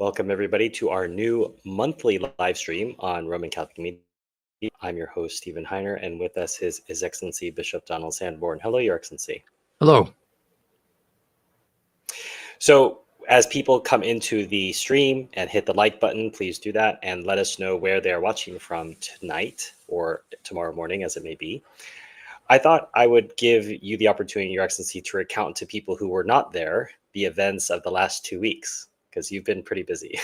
Welcome, everybody, to our new monthly live stream on Roman Catholic Media. I'm your host, Stephen Heiner, and with us is His Excellency Bishop Donald Sanborn. Hello, Your Excellency. Hello. So, as people come into the stream and hit the like button, please do that and let us know where they're watching from tonight or tomorrow morning, as it may be. I thought I would give you the opportunity, Your Excellency, to recount to people who were not there the events of the last 2 weeks, because you've been pretty busy,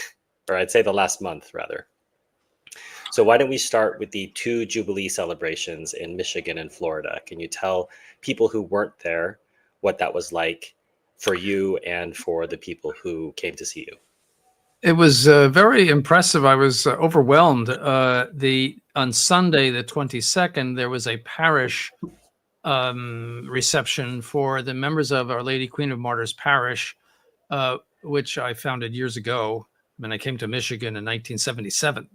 or I'd say the last month, rather. So why don't we start with the 2 Jubilee celebrations in Michigan and Florida? Can you tell people who weren't there what that was like for you and for the people who came to see you? It was very impressive. I was overwhelmed. On Sunday, the 22nd, there was a parish reception for the members of Our Lady Queen of Martyrs Parish, which I founded years ago when I came to Michigan in 1977.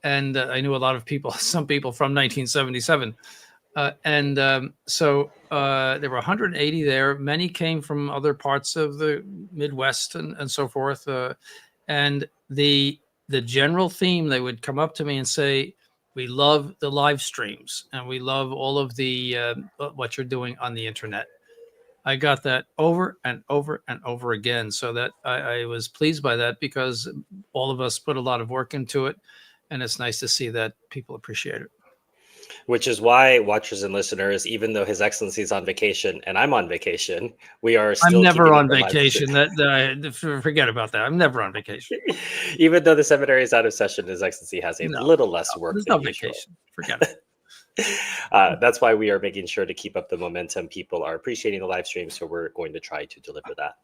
And I knew a lot of people, some people from 1977. So there were 180 there. Many came from other parts of the Midwest and so forth. And the general theme, they would come up to me and say, "We love the live streams and we love all of the what you're doing on the internet." I got that over and over and over again. So that I was pleased by that, because all of us put a lot of work into it. And it's nice to see that people appreciate it. Which is why, watchers and listeners, even though His Excellency is on vacation and I'm on vacation, we are still. I'm never on vacation. Forget about that. I'm never on vacation. Even though the seminary is out of session, His Excellency has a little less work. There's no vacation. Forget it. That's why we are making sure to keep up the momentum. People are appreciating the live stream, so we're going to try to deliver that.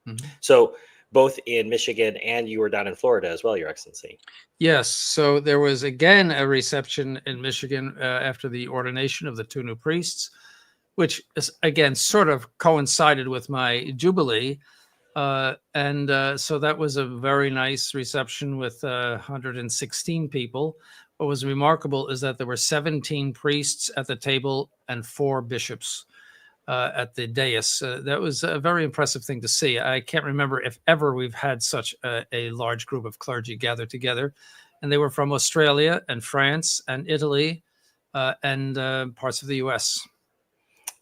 Mm-hmm. So both in Michigan and you were down in Florida as well, Your Excellency. Yes. So there was again a reception in Michigan after the ordination of the 2 new priests, which is, again, sort of coincided with my jubilee. So that was a very nice reception with 116 people. What was remarkable is that there were 17 priests at the table and 4 bishops at the dais. That was a very impressive thing to see. I can't remember if ever we've had such a large group of clergy gathered together. And they were from Australia and France and Italy and parts of the US.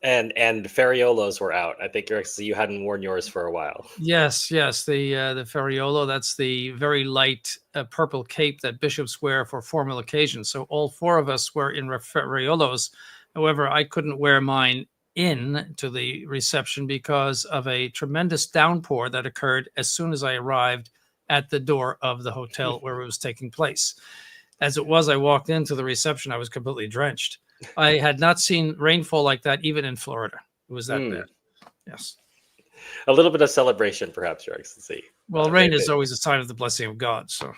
And Ferriolos were out. I think you hadn't worn yours for a while. Yes. The Ferriolo, that's the very light purple cape that bishops wear for formal occasions. So all 4 of us were in Ferriolos. However, I couldn't wear mine in to the reception because of a tremendous downpour that occurred as soon as I arrived at the door of the hotel where it was taking place. As it was, I walked into the reception, I was completely drenched. I had not seen rainfall like that even in Florida. It was that bad. Yes. A little bit of celebration, perhaps, Your Excellency. Well, rain is always a sign of the blessing of God. So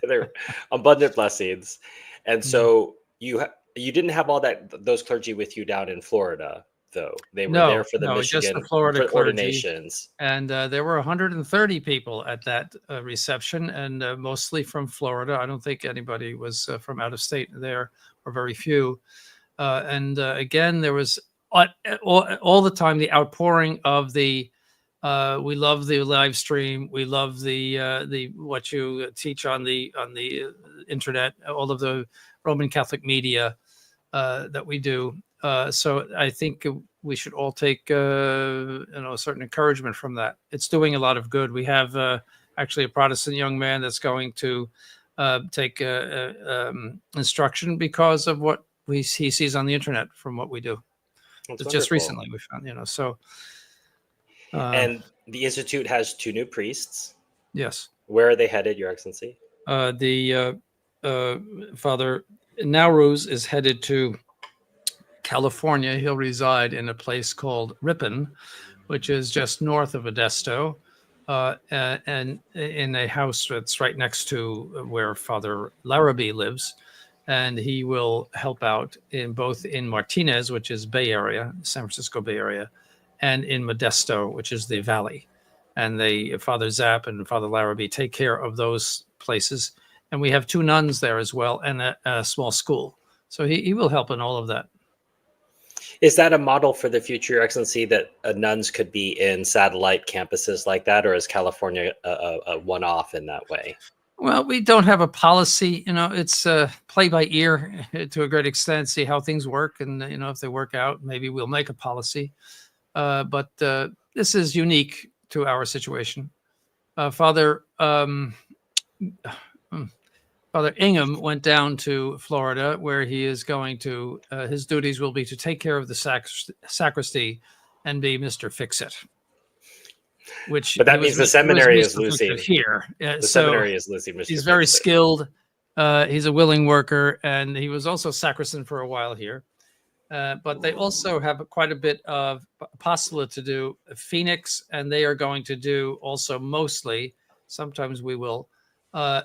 there are abundant blessings. And so you didn't have all those clergy with you down in Florida, though. They were there for the Michigan, just the Florida for Ordinations. And there were 130 people at that reception, and mostly from Florida. I don't think anybody was from out of state there, or very few. Again, there was all the time the outpouring of the we love the live stream. We love the what you teach on the internet, all of the Roman Catholic media that we do. So I think we should all take a certain encouragement from that. It's doing a lot of good. We have actually a Protestant young man that's going to take instruction because of what he sees on the internet from what we do. Just recently we found, so. And the Institute has 2 new priests. Yes. Where are they headed, Your Excellency? The Father Nowruz is headed to California. He'll reside in a place called Ripon, which is just north of Modesto, and in a house that's right next to where Father Larrabee lives. And he will help out both in Martinez, which is Bay Area, San Francisco Bay Area, and in Modesto, which is the Valley. And Father Zapp and Father Larrabee take care of those places. And we have 2 nuns there as well, and a small school. So he will help in all of that. Is that a model for the future, Your Excellency, that nuns could be in satellite campuses like that, or is California a one-off in that way? Well, we don't have a policy. It's play by ear to a great extent, see how things work. And, if they work out, maybe we'll make a policy. But this is unique to our situation. Father Ingham went down to Florida, where he is going to, his duties will be to take care of the sacristy and be Mr. Fix-It. But that means the seminary is losing here. The seminary is losing Mr. He's very Fix-It. skilled. He's a willing worker, and he was also sacristan for a while here. But they also have quite a bit of apostolate to do, Phoenix, and they are going to do also mostly, sometimes we will,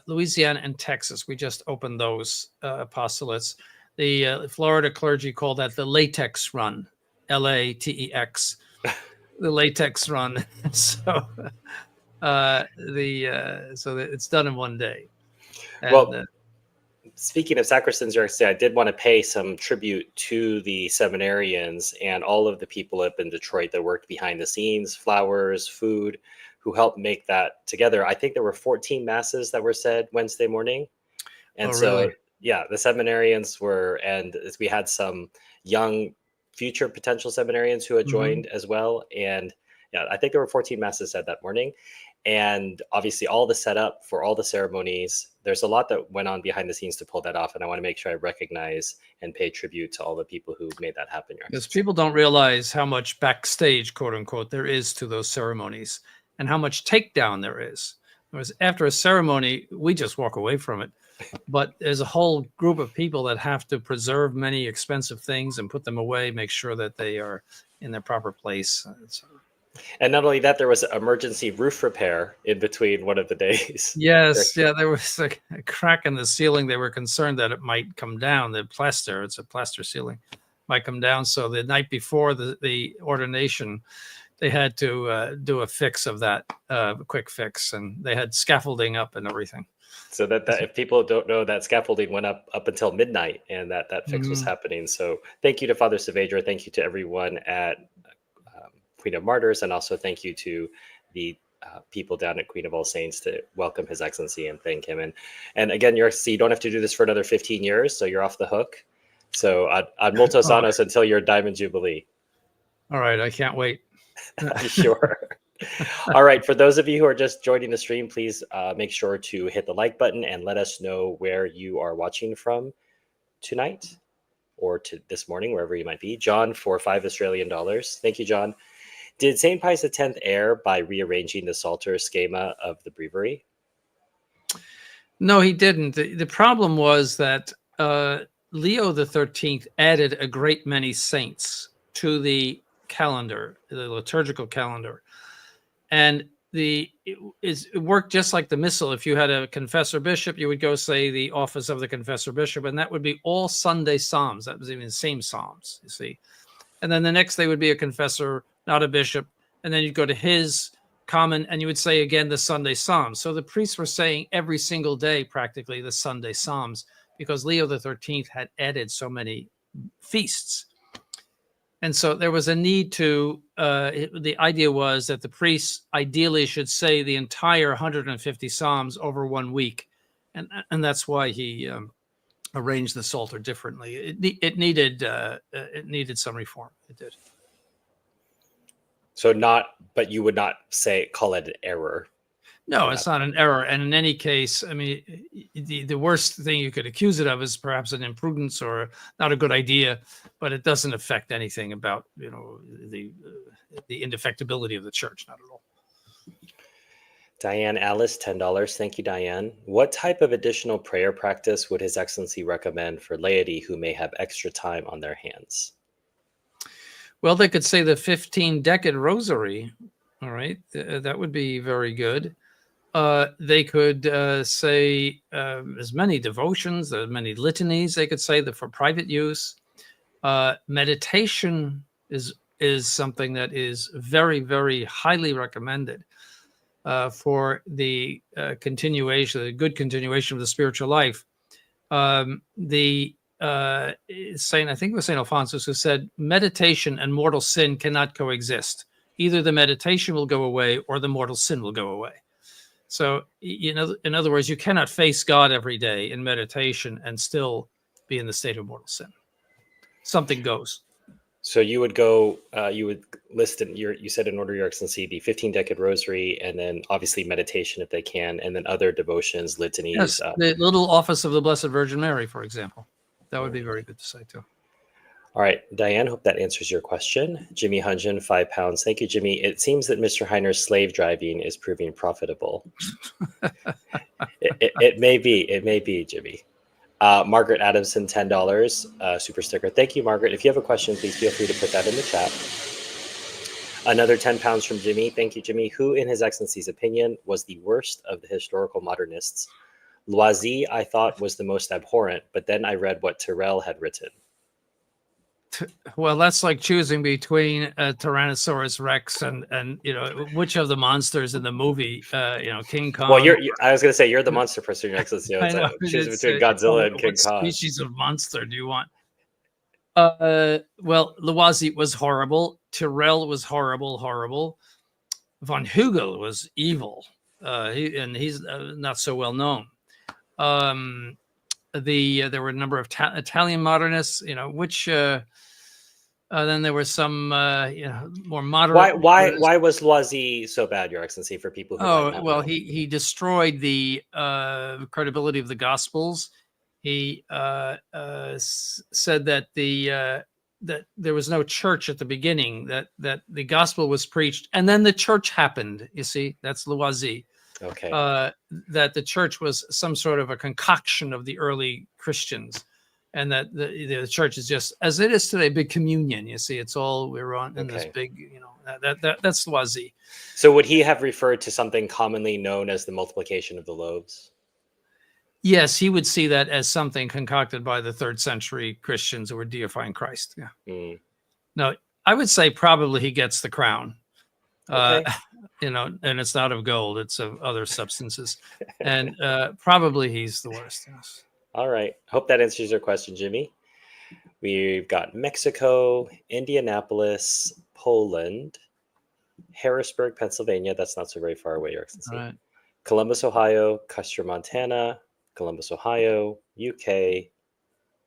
Louisiana and Texas. We just opened those apostolates. The Florida clergy call that the latex run, LATEX, the latex run. So it's done in one day. And, well, speaking of sacristans, Your Excellency, I did want to pay some tribute to the seminarians and all of the people up in Detroit that worked behind the scenes, flowers, food, who helped make that together. I think there were 14 masses that were said Wednesday morning. And really? Yeah, the seminarians were, and we had some young future potential seminarians who had joined as well. And yeah, I think there were 14 masses said that morning. And obviously all the setup for all the ceremonies, there's a lot that went on behind the scenes to pull that off. And I want to make sure I recognize and pay tribute to all the people who made that happen. Because people don't realize how much backstage, quote unquote, there is to those ceremonies and how much takedown there is. Whereas after a ceremony, we just walk away from it. But there's a whole group of people that have to preserve many expensive things and put them away, make sure that they are in their proper place. And not only that, there was emergency roof repair in between one of the days. Yes, yeah, there was a crack in the ceiling. They were concerned that it might come down. The plaster, it's a plaster ceiling, might come down. So the night before the ordination, they had to do a fix of that, quick fix, and they had scaffolding up and everything. So that if people don't know, that scaffolding went up until midnight, and that fix was happening. So thank you to Father Saavedra. Thank you to everyone at Queen of Martyrs, and also thank you to the people down at Queen of All Saints to welcome His Excellency and thank him. And again, you don't have to do this for another 15 years, so you're off the hook. So ad multos annos until your Diamond Jubilee. All right, I can't wait. Sure. All right. For those of you who are just joining the stream, please make sure to hit the like button and let us know where you are watching from tonight or to this morning, wherever you might be. John for $5 Australian. Thank you, John. Did St. Pius X err by rearranging the Psalter schema of the Breviary? No, he didn't. The problem was that Leo XIII added a great many saints to the calendar, the liturgical calendar. And it worked just like the missal. If you had a confessor bishop, you would go say the office of the confessor bishop, and that would be all Sunday psalms. That was even the same psalms, you see. And then the next day would be a confessor, not a bishop. And then you'd go to his common, and you would say again the Sunday psalms. So the priests were saying every single day practically the Sunday psalms because Leo XIII had added so many feasts. And so there was a need to, the idea was that the priests ideally should say the entire 150 Psalms over 1 week. And that's why he arranged the Psalter differently. It needed some reform. It did. So but you would not call it an error. No, it's not an error. And in any case, I mean, the worst thing you could accuse it of is perhaps an imprudence or not a good idea, but it doesn't affect anything about, the indefectibility of the church, not at all. Diane Alice, $10. Thank you, Diane. What type of additional prayer practice would His Excellency recommend for laity who may have extra time on their hands? Well, they could say the 15-decade rosary. All right, that would be very good. They could say as many devotions, as many litanies. They could say that for private use. Meditation is something that is very, very highly recommended for the good continuation of the spiritual life. The Saint, I think it was Saint Alphonsus, who said meditation and mortal sin cannot coexist. Either the meditation will go away or the mortal sin will go away. So, in other words, you cannot face God every day in meditation and still be in the state of mortal sin. Something goes. So you would go, you would list you said in order, Your Excellency, the 15-decade rosary, and then obviously meditation if they can, and then other devotions, litanies. Yes, the little office of the Blessed Virgin Mary, for example. That would be very good to say too. All right, Diane, hope that answers your question. Jimmy Hunjin, £5. Thank you, Jimmy. It seems that Mr. Heiner's slave driving is proving profitable. it may be, Jimmy. Margaret Adamson, $10, super sticker. Thank you, Margaret. If you have a question, please feel free to put that in the chat. Another £10 from Jimmy. Thank you, Jimmy. Who, in His Excellency's opinion, was the worst of the historical modernists? Loisy, I thought, was the most abhorrent, but then I read what Tyrrell had written. Well, that's like choosing between Tyrannosaurus Rex and which of the monsters in the movie, King Kong. Well, I was going to say you're the monster person, Your Excellency. Choosing between Godzilla and King Kong. What species of monster do you want? Well, Loisy was horrible. Tyrrell was horrible. Von Hugel was evil, he's not so well known. There were a number of Italian modernists, which then there were some more moderate. Why was Loisy so bad, Your Excellency, for people who might not know? He destroyed the credibility of the Gospels. He said that that there was no church at the beginning, that the gospel was preached and then the church happened. You see, that's Loisy. Okay. That the church was some sort of a concoction of the early Christians, and that the church is just, as it is today, big communion. You see, it's all we're on in this big, that's Loisy. So would he have referred to something commonly known as the multiplication of the loaves? Yes, he would see that as something concocted by the 3rd century Christians who were deifying Christ. Yeah. Mm. No, I would say probably he gets the crown. Okay. And it's not of gold, it's of other substances. And probably he's the worst. Yes. All right. Hope that answers your question, Jimmy. We've got Mexico, Indianapolis, Poland, Harrisburg, Pennsylvania. That's not so very far away, Your Excellency. Right. Columbus, Ohio, Custer, Montana, Columbus, Ohio, UK,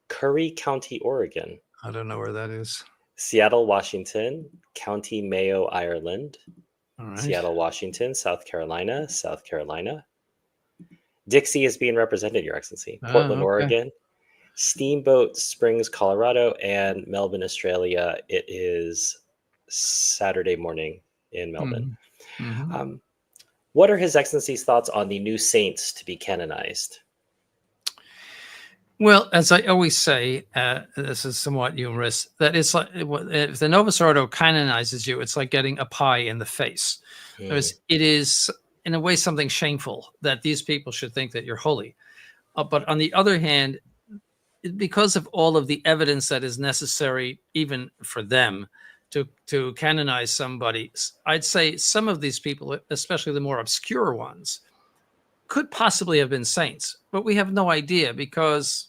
Curry County, Oregon. I don't know where that is. Seattle, Washington, County Mayo, Ireland. All right. Seattle, Washington, South Carolina. Dixie is being represented, Your Excellency. Portland, Oregon. Steamboat Springs, Colorado, and Melbourne, Australia. It is Saturday morning in Melbourne. Mm-hmm. What are His Excellency's thoughts on the new saints to be canonized? Well, as I always say, this is somewhat humorous, that it's like if the Novus Ordo canonizes you, it's like getting a pie in the face. It is, in a way, something shameful that these people should think that you're holy. But on the other hand, because of all of the evidence that is necessary, even for them, to canonize somebody, I'd say some of these people, especially the more obscure ones, could possibly have been saints, but we have no idea because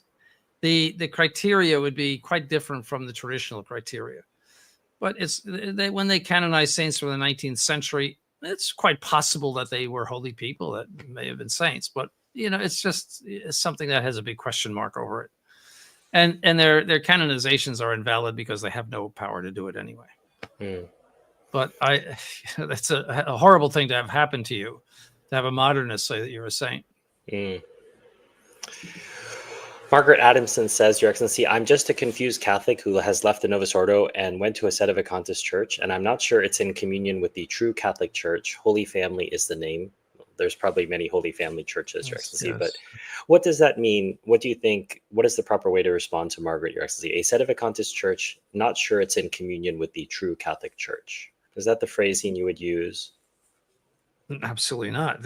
the criteria would be quite different from the traditional criteria. But when they canonize saints from the 19th century, it's quite possible that they were holy people that may have been saints. But it's something that has a big question mark over it, and their canonizations are invalid because they have no power to do it anyway. But that's a horrible thing to have happen to you, to have a modernist say that you're a saint. Margaret Adamson says, Your Excellency, I'm just a confused Catholic who has left the Novus Ordo and went to a sedevacantist church, and I'm not sure it's in communion with the true Catholic Church. Holy Family is the name. There's probably many Holy Family churches, Your Excellency, but what does that mean? What do you think? What is the proper way to respond to Margaret, Your Excellency? A sedevacantist church, not sure it's in communion with the true Catholic Church. Is that the phrasing you would use? Absolutely not.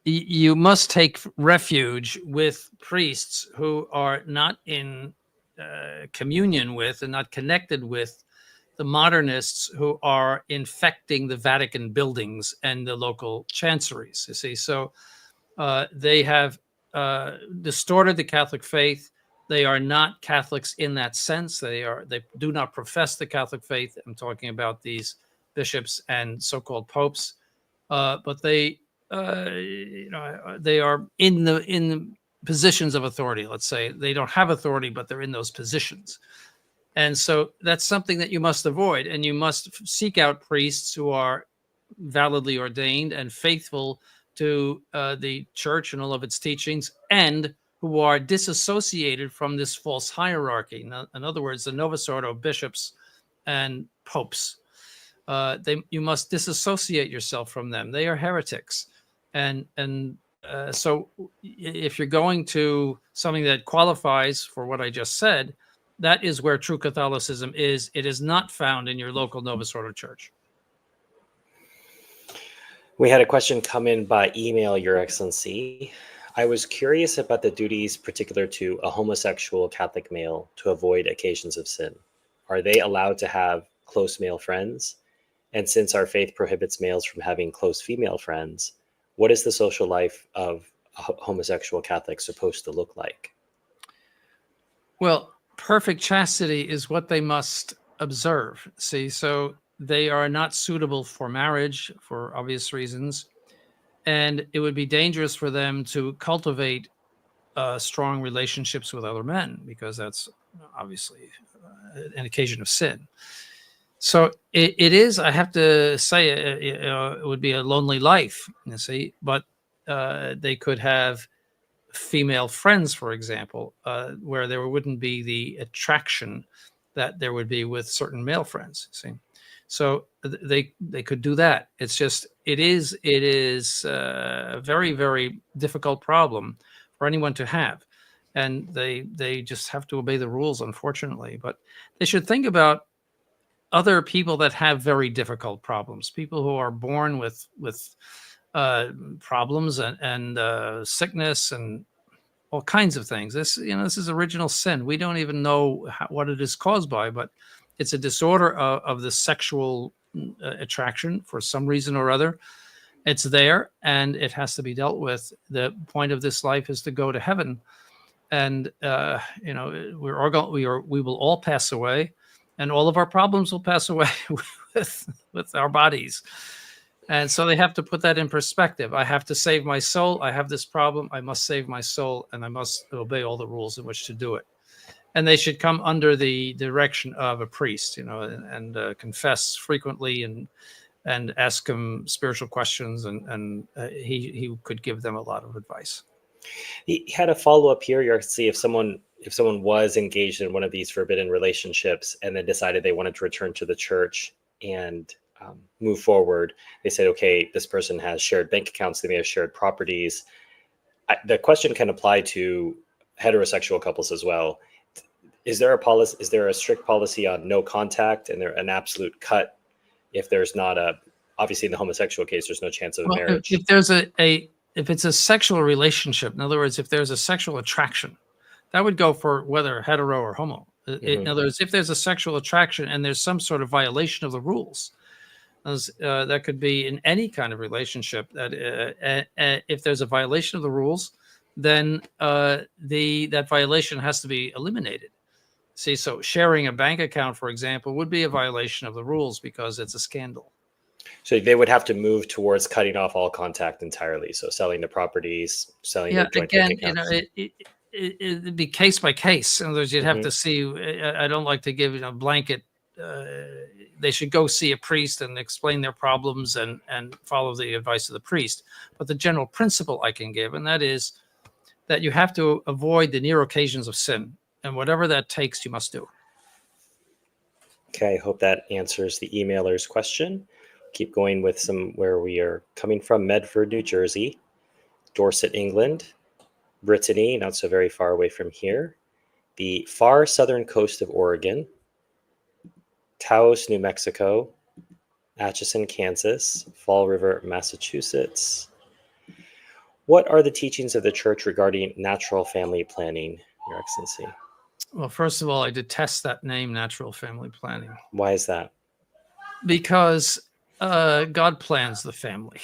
You must take refuge with priests who are not in communion with and not connected with the modernists who are infecting the Vatican buildings and the local chanceries. You see, so they have distorted the Catholic faith. They are not Catholics in that sense. They do not profess the Catholic faith. I'm talking about these bishops and so-called popes, but they are in the positions of authority. Let's say they don't have authority, but they're in those positions. And so that's something that you must avoid, and you must seek out priests who are validly ordained and faithful to the church and all of its teachings, and who are disassociated from this false hierarchy. In other words, the Novus Ordo bishops and popes, you must disassociate yourself from them. They are heretics. So if you're going to something that qualifies for what I just said, that is where true Catholicism is. It is not found in your local Novus Ordo church. We had a question come in by email, Your Excellency. I was curious about the duties particular to a homosexual Catholic male to avoid occasions of sin. Are they allowed to have close male friends? And since our faith prohibits males from having close female friends, what is the social life of a homosexual Catholic supposed to look like? Well, perfect chastity is what they must observe. See, so they are not suitable for marriage for obvious reasons. And it would be dangerous for them to cultivate strong relationships with other men, because that's obviously an occasion of sin. So it is, I have to say, it would be a lonely life, you see, but they could have female friends, for example, where there wouldn't be the attraction that there would be with certain male friends, see. So they could do that. It's just, it is a very, very difficult problem for anyone to have. And they just have to obey the rules, unfortunately. But they should think about other people that have very difficult problems, people who are born with problems and sickness and all kinds of things. This is original sin. We don't even know what it is caused by, but it's a disorder of the sexual attraction for some reason or other. It's there, and it has to be dealt with. The point of this life is to go to heaven, and we will all pass away, and all of our problems will pass away with our bodies. And so they have to put that in perspective. I have to save my soul. I have this problem. I must save my soul, and I must obey all the rules in which to do it. And they should come under the direction of a priest, and confess frequently and ask him spiritual questions, and he could give them a lot of advice. He had a follow-up here. You're to see if someone was engaged in one of these forbidden relationships and then decided they wanted to return to the church and move forward. They said, okay, this person has shared bank accounts. They may have shared properties. The question can apply to heterosexual couples as well. Is there a policy? Is there a strict policy on no contact and there an absolute cut if there's not obviously in the homosexual case, there's no chance of marriage? If there's if it's a sexual relationship, in other words, if there's a sexual attraction, that would go for whether hetero or homo. In other words, if there's a sexual attraction and there's some sort of violation of the rules, that could be in any kind of relationship, that if there's a violation of the rules, then that violation has to be eliminated. See, so sharing a bank account, for example, would be a violation of the rules because it's a scandal. So they would have to move towards cutting off all contact entirely. So selling the properties, selling the joint bank accounts. It'd be case by case. In other words, you'd have to see. I don't like to give a blanket. They should go see a priest and explain their problems and follow the advice of the priest. But the general principle I can give, and that is that you have to avoid the near occasions of sin, and whatever that takes, you must do. Okay, I hope that answers the emailer's question. Keep going with where we are coming from. Medford, New Jersey, Dorset, England, Brittany, not so very far away from here, the far southern coast of Oregon, Taos, New Mexico, Atchison, Kansas, Fall River, Massachusetts. What are the teachings of the church regarding natural family planning, Your Excellency? Well, first of all, I detest that name, natural family planning. Why is that? Because God plans the family.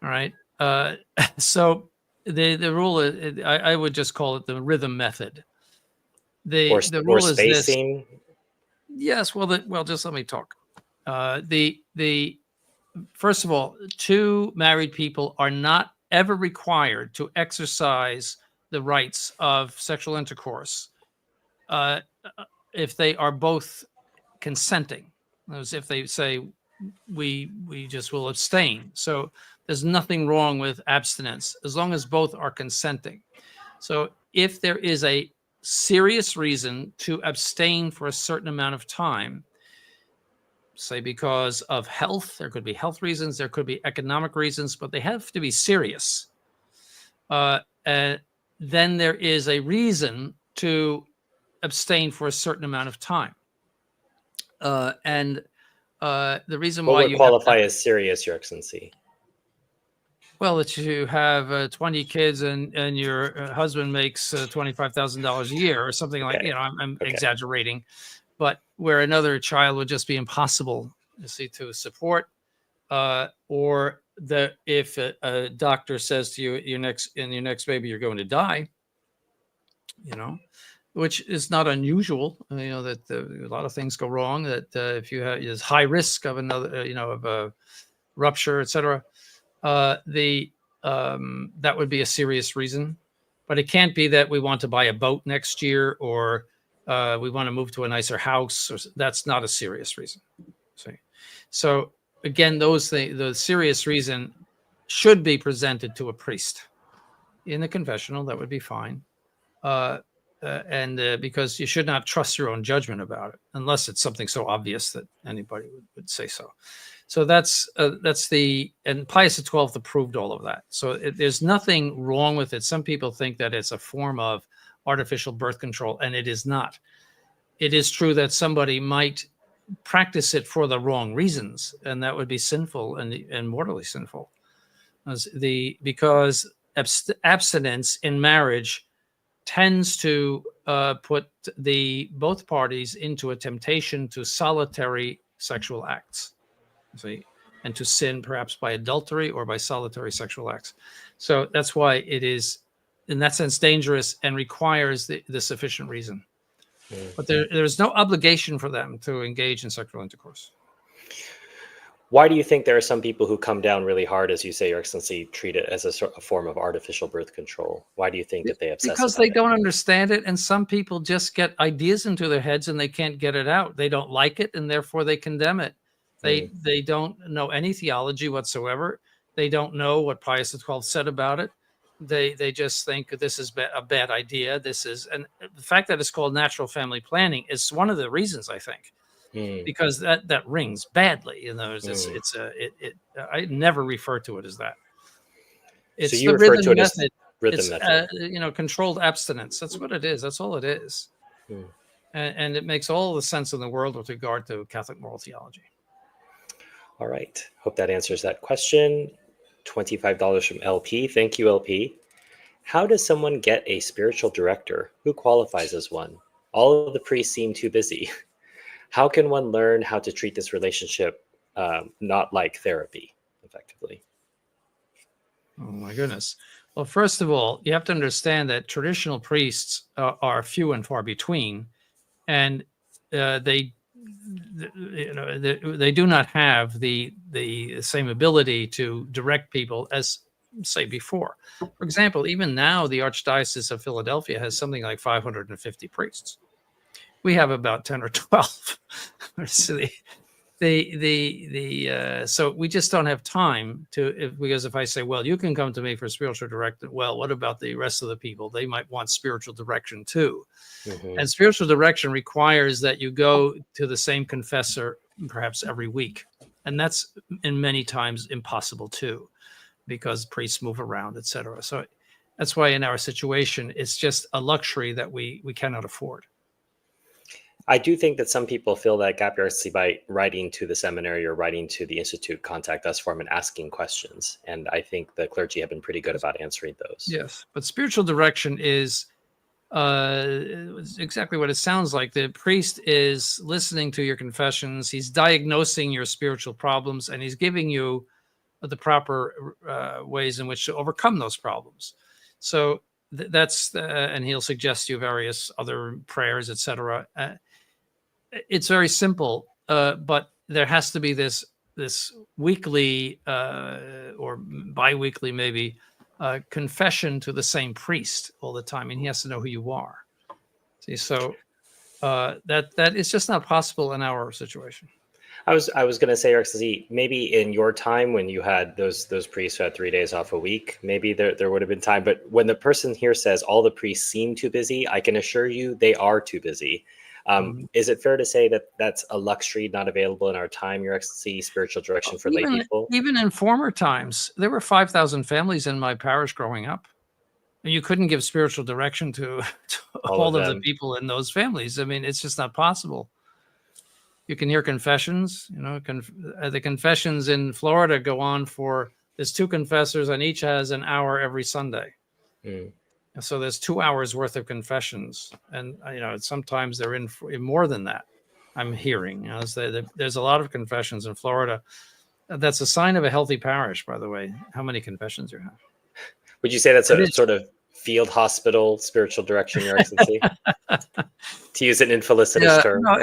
All right. So The rule is, I would just call it the rhythm method. Or The or rule is this. spacing? Yes, well, just let me talk. The first of all, two married people are not ever required to exercise the rights of sexual intercourse uh, if they are both consenting. As if they say we just will abstain. So there's nothing wrong with abstinence as long as both are consenting. So if there is a serious reason to abstain for a certain amount of time, say because of health, there could be health reasons, there could be economic reasons, but they have to be serious. Then there is a reason to abstain for a certain amount of time. And the reason What why would you have qualify as serious, Your Excellency? well, that you have 20 kids and your husband makes $25,000 a year or something like, Okay. I'm Okay. exaggerating, but where another child would just be impossible, you see, to support, or that if a doctor says to you, your next baby, you're going to die, which is not unusual, that a lot of things go wrong, that if you have is high risk of another, of a rupture, etc. That would be a serious reason, but it can't be that we want to buy a boat next year or we want to move to a nicer house. That's not a serious reason. See? So again, the serious reason should be presented to a priest in the confessional. That would be fine. And because you should not trust your own judgment about it, unless it's something so obvious that anybody would say so. So that's and Pius XII approved all of that. So there's nothing wrong with it. Some people think that it's a form of artificial birth control, and it is not. It is true that somebody might practice it for the wrong reasons, and that would be sinful and mortally sinful. Because abstinence in marriage tends to put both parties into a temptation to solitary sexual acts, see, and to sin perhaps by adultery or by solitary sexual acts. So that's why it is, in that sense, dangerous and requires the sufficient reason. But there's no obligation for them to engage in sexual intercourse. Why do you think there are some people who come down really hard, as you say, Your Excellency, treat it as a form of artificial birth control? Why do you think that they obsess Because about they it? don't understand it, and some people just get ideas into their heads and they can't get it out. They don't like it, and therefore they condemn it. They don't know any theology whatsoever. They don't know what Pius XII said about it. They just think this is a bad idea. And the fact that it's called natural family planning is one of the reasons, I think. Because that rings badly. I never refer to it as that. It's So you the refer rhythm to it method. as rhythm method. Controlled abstinence. That's what it is. That's all it is. And it makes all the sense in the world with regard to Catholic moral theology. All right. Hope that answers that question. $25 from LP. Thank you, LP. How does someone get a spiritual director? Who qualifies as one? All of the priests seem too busy. How can one learn how to treat this relationship not like therapy, effectively? Oh, my goodness. Well, first of all, you have to understand that traditional priests are few and far between, and they do not have the same ability to direct people as, say, before. For example, even now, the Archdiocese of Philadelphia has something like 550 priests. We have about 10 or 12. So so we just don't have time because if I say, well, you can come to me for spiritual direction, well, what about the rest of the people? They might want spiritual direction too. And spiritual direction requires that you go to the same confessor perhaps every week. And that's in many times impossible too, because priests move around, etc. So that's why in our situation, it's just a luxury that we cannot afford. I do think that some people fill that gap by writing to the seminary or writing to the institute, contact us for them and asking questions. And I think the clergy have been pretty good about answering those. Yes, but spiritual direction is exactly what it sounds like. The priest is listening to your confessions. He's diagnosing your spiritual problems, and he's giving you the proper ways in which to overcome those problems. So that's and he'll suggest you various other prayers, etc. It's very simple, but there has to be this weekly or bi-weekly maybe confession to the same priest all the time, and he has to know who you are. See, so that is just not possible in our situation. I was going to say, Your Excellency, maybe in your time when you had those priests who had 3 days off a week, maybe there would have been time. But when the person here says all the priests seem too busy, I can assure you they are too busy. Is it fair to say that that's a luxury not available in our time, Your Excellency, spiritual direction for lay people? Even in former times, there were 5,000 families in my parish growing up. And you couldn't give spiritual direction to all of the people in those families. I mean, it's just not possible. You can hear confessions, you know, the confessions in Florida go on for, there's 2 confessors and each has an hour every Sunday. Mm. So there's 2 hours worth of confessions. And, you know, sometimes they're in more than that. I'm hearing, you know, there's a lot of confessions in Florida. That's a sign of a healthy parish, by the way, how many confessions you have. Would you say that's a sort of field hospital spiritual direction, Your Excellency? To use an infelicitous term. No,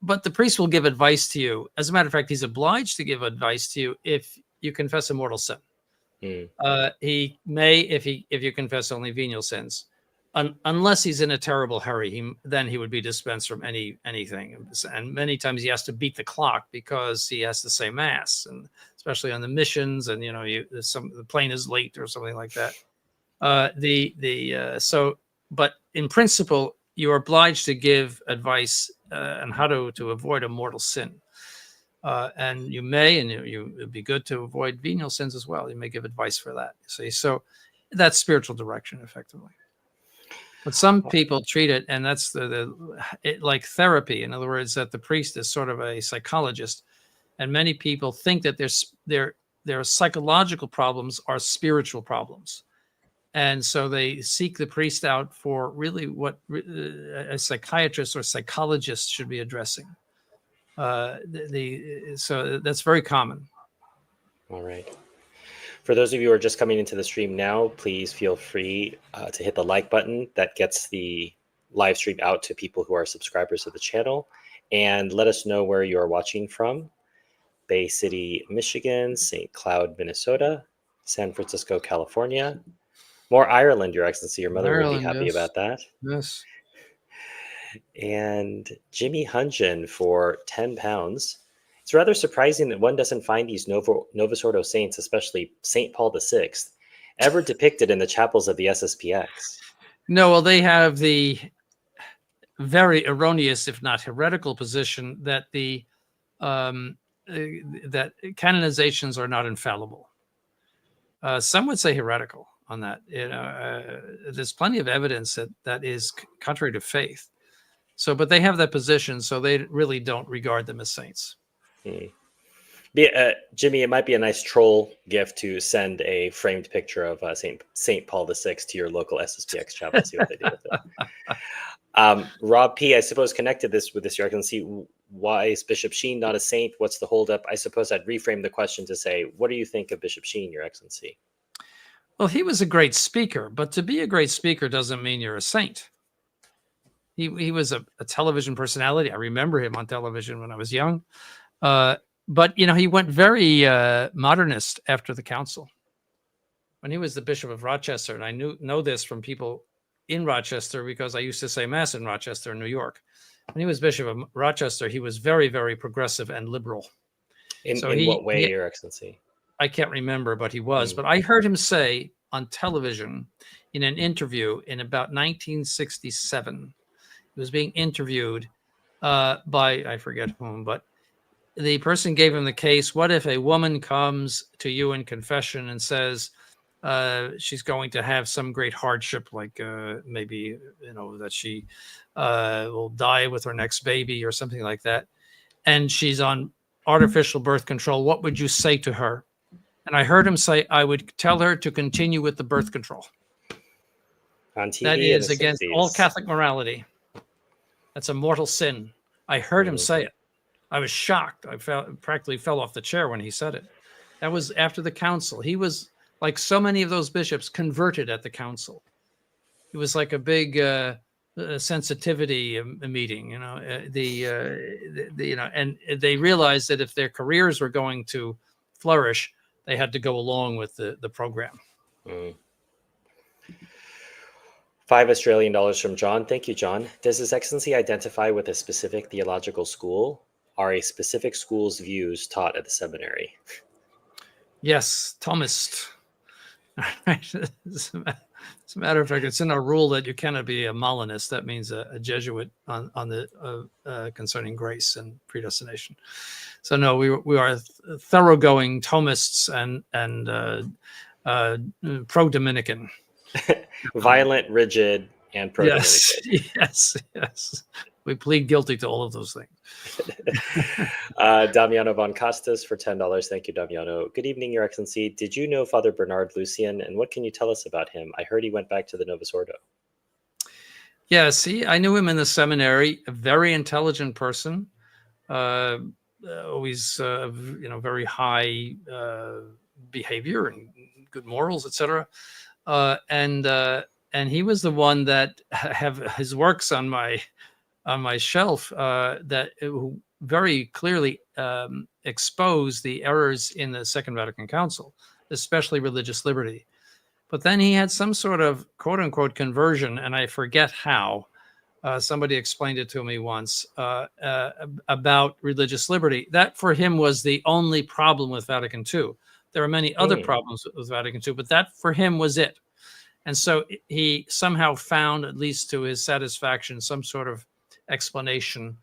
but the priest will give advice to you. As a matter of fact, he's obliged to give advice to you if you confess a mortal sin. He may, if you confess only venial sins, unless he's in a terrible hurry, then he would be dispensed from anything. And many times he has to beat the clock because he has to say mass, and especially on the missions, and you know, the plane is late or something like that. But in principle, you're obliged to give advice on how to avoid a mortal sin. And you may, and it'd be good to avoid venial sins as well. You may give advice for that. See, so that's spiritual direction, effectively. But some people treat it, and that's like therapy. In other words, that the priest is sort of a psychologist, and many people think that their psychological problems are spiritual problems. And so they seek the priest out for really what a psychiatrist or psychologist should be addressing. So that's very common. All right. For those of you who are just coming into the stream now, please feel free to hit the like button. That gets the live stream out to people who are subscribers of the channel. And let us know where you are watching from. Bay City, Michigan, St. Cloud, Minnesota, San Francisco, California. More Ireland, Your Excellency. Your mother would be happy about that. Yes. And Jimmy Hunjin for £10. It's rather surprising that one doesn't find these Novus Ordo saints, especially St. Paul VI, ever depicted in the chapels of the SSPX. No, well, they have the very erroneous, if not heretical, position that that canonizations are not infallible. Some would say heretical on that. There's plenty of evidence that is contrary to faith. So, but they have that position, so they really don't regard them as saints. Jimmy, it might be a nice troll gift to send a framed picture of St. Paul VI to your local SSPX chapel. See what they do with it. Rob P, I suppose, connected this with this. You can see, why is Bishop Sheen not a saint? What's the holdup? I suppose I'd reframe the question to say, what do you think of Bishop Sheen, Your Excellency? Well, he was a great speaker, but to be a great speaker doesn't mean you're a saint. He was a television personality. I remember him on television when I was young. But, you know, he went very modernist after the council. When he was the Bishop of Rochester, and I know this from people in Rochester because I used to say Mass in Rochester, New York. When he was Bishop of Rochester, he was very, very progressive and liberal. In what way, Your Excellency? I can't remember, but he was. But I heard him say on television in an interview in about 1967, he was being interviewed by, I forget whom, but the person gave him the case. What if a woman comes to you in confession and says she's going to have some great hardship, like maybe, you know, that she will die with her next baby or something like that, and she's on artificial birth control, what would you say to her? And I heard him say, I would tell her to continue with the birth control. On TV, that is against all Catholic morality. That's a mortal sin. I heard him say it. I was shocked. I practically fell off the chair when he said it. That was after the council. He was like so many of those bishops, converted at the council. It was like a big sensitivity meeting, and they realized that if their careers were going to flourish, they had to go along with the program. Mm. $5 from John. Thank you, John. Does His Excellency identify with a specific theological school? Are a specific school's views taught at the seminary? Yes, Thomist. As a matter of fact, it's in our rule that you cannot be a Molinist. That means a Jesuit on the concerning grace and predestination. So no, we are thoroughgoing Thomists and pro-Dominican. Violent, rigid, and pro-Dominican. Yes. We plead guilty to all of those things. Damiano von Costas for $10. Thank you, Damiano. Good evening, Your Excellency. Did you know Father Bernard Lucian, and what can you tell us about him? I heard he went back to the Novus Ordo. Yeah, see, I knew him in the seminary. A very intelligent person, always very high behavior and good morals, etc. And he was the one that have his works on my shelf that very clearly exposed the errors in the Second Vatican Council, especially religious liberty. But then he had some sort of quote unquote conversion, and I forget how. Somebody explained it to me once about religious liberty. That for him was the only problem with Vatican II. There are many other problems with Vatican II, but that for him was it. And so he somehow found, at least to his satisfaction, some sort of explanation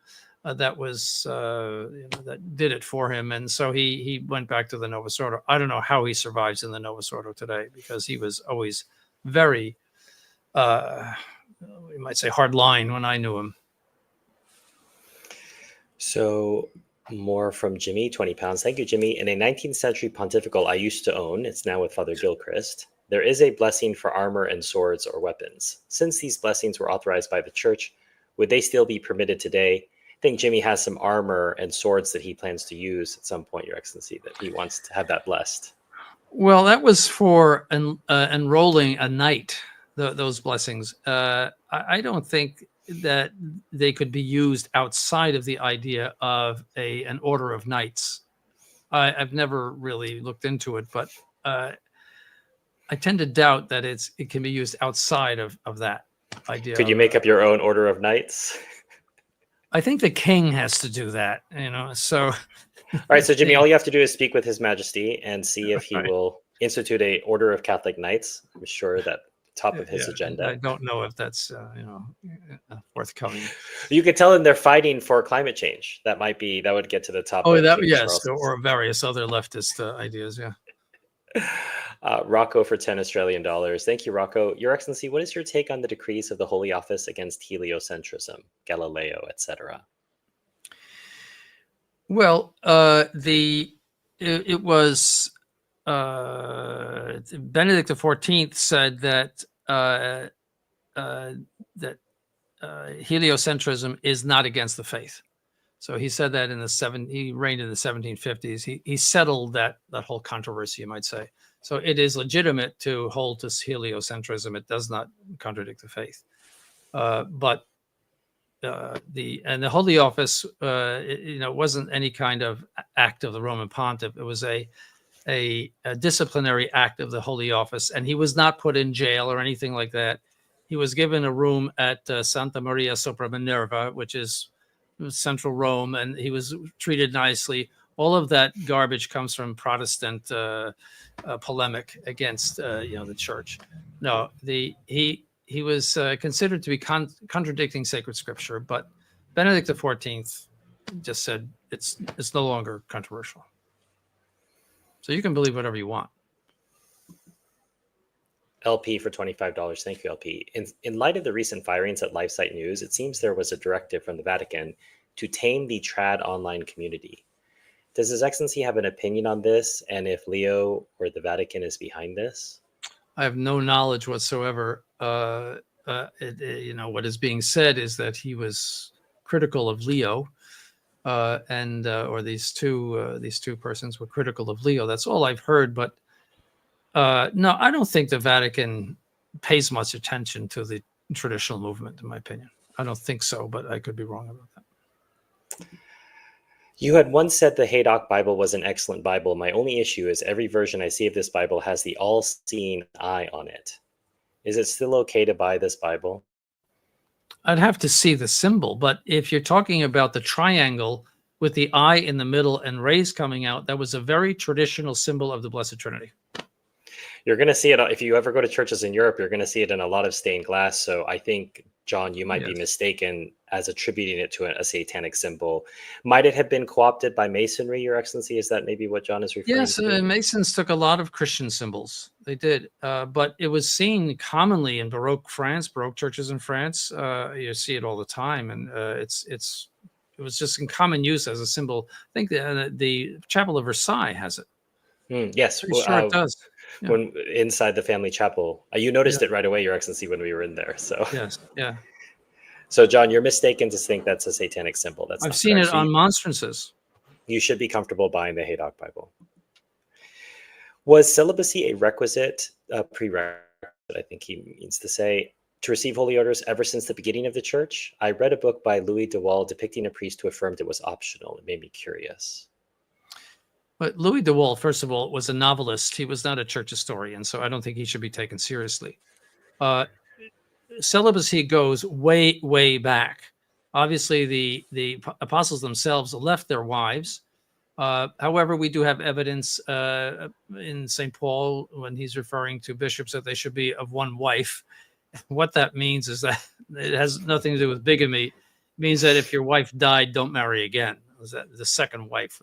that was that did it for him. And so he went back to the Novus Ordo. I don't know how he survives in the Novus Ordo today, because he was always very, we might say, hard line when I knew him. So more from Jimmy, 20 pounds. Thank you, Jimmy. In a 19th century pontifical I used to own, it's now with Father Gilchrist, there is a blessing for armor and swords or weapons. Since these blessings were authorized by the church, would they still be permitted today? I think Jimmy has some armor and swords that he plans to use at some point, Your Excellency, that he wants to have that blessed. Well, that was for enrolling a knight, those blessings. I don't think that they could be used outside of the idea of an order of knights. I've never really looked into it, but I tend to doubt that it can be used outside of that idea. Could you make up your own order of knights? I think the king has to do that, so. All right, so Jimmy, all you have to do is speak with His Majesty and see if he will institute a order of Catholic knights. I'm sure that top of his agenda. I don't know if that's forthcoming. You could tell them they're fighting for climate change. That would get to the top. Oh, that yes, or various other leftist ideas. Yeah. Rocco for $10. Thank you, Rocco. Your Excellency, what is your take on the decrees of the Holy Office against heliocentrism, Galileo, etc.? Well, it was Benedict XIV said that heliocentrism is not against the faith. So he said that he reigned in the 1750s. He settled that whole controversy, you might say. So it is legitimate to hold to heliocentrism. It does not contradict the faith. But the Holy Office, wasn't any kind of act of the Roman Pontiff. It was a disciplinary act of the Holy Office, and he was not put in jail or anything like that. He was given a room at Santa Maria sopra Minerva, which is central Rome, and he was treated nicely. All of that garbage comes from Protestant polemic against the church. No, he was considered to be contradicting sacred scripture, but Benedict XIV just said it's no longer controversial. So you can believe whatever you want. LP for $25. Thank you, LP. In light of the recent firings at Lifesite News, it seems there was a directive from the Vatican to tame the trad online community. Does His Excellency have an opinion on this, and if Leo or the Vatican is behind this? I have no knowledge whatsoever. What is being said is that he was critical of Leo, or these two persons were critical of Leo. That's all I've heard. But No, I don't think the Vatican pays much attention to the traditional movement, in my opinion. I don't think so, but I could be wrong about that. You had once said the Haydock Bible was an excellent Bible. My only issue is every version I see of this Bible has the all-seeing eye on it. Is it still okay to buy this Bible? I'd have to see the symbol, but if you're talking about the triangle with the eye in the middle and rays coming out, that was a very traditional symbol of the Blessed Trinity. You're going to see it if you ever go to churches in Europe. You're going to see it in a lot of stained glass. So I think, John, you might be mistaken as attributing it to a satanic symbol. Might it have been co-opted by Masonry, Your Excellency? Is that maybe what John is referring to? Yes, Masons took a lot of Christian symbols. They did, but it was seen commonly in Baroque France, Baroque churches in France. You see it all the time, and it was just in common use as a symbol. I think the Chapel of Versailles has it. Yes, Sure it does. Yeah. When inside the family chapel, you noticed it right away, Your Excellency, when we were in there. So yes, yeah. So, John, you're mistaken to think that's a satanic symbol. That's I've seen correct. it on monstrances. You should be comfortable buying the Haydock Bible. Was celibacy a requisite, prerequisite, I think he means to say, to receive holy orders ever since the beginning of the church? I read a book by Louis de Wohl depicting a priest who affirmed it was optional. It made me curious. But Louis de Wohl, first of all, was a novelist. He was not a church historian, so I don't think he should be taken seriously. Celibacy goes way, way back. Obviously, the apostles themselves left their wives. However, we do have evidence in St. Paul when he's referring to bishops that they should be of one wife. What that means is that it has nothing to do with bigamy. It means that if your wife died, don't marry again. Was that the second wife?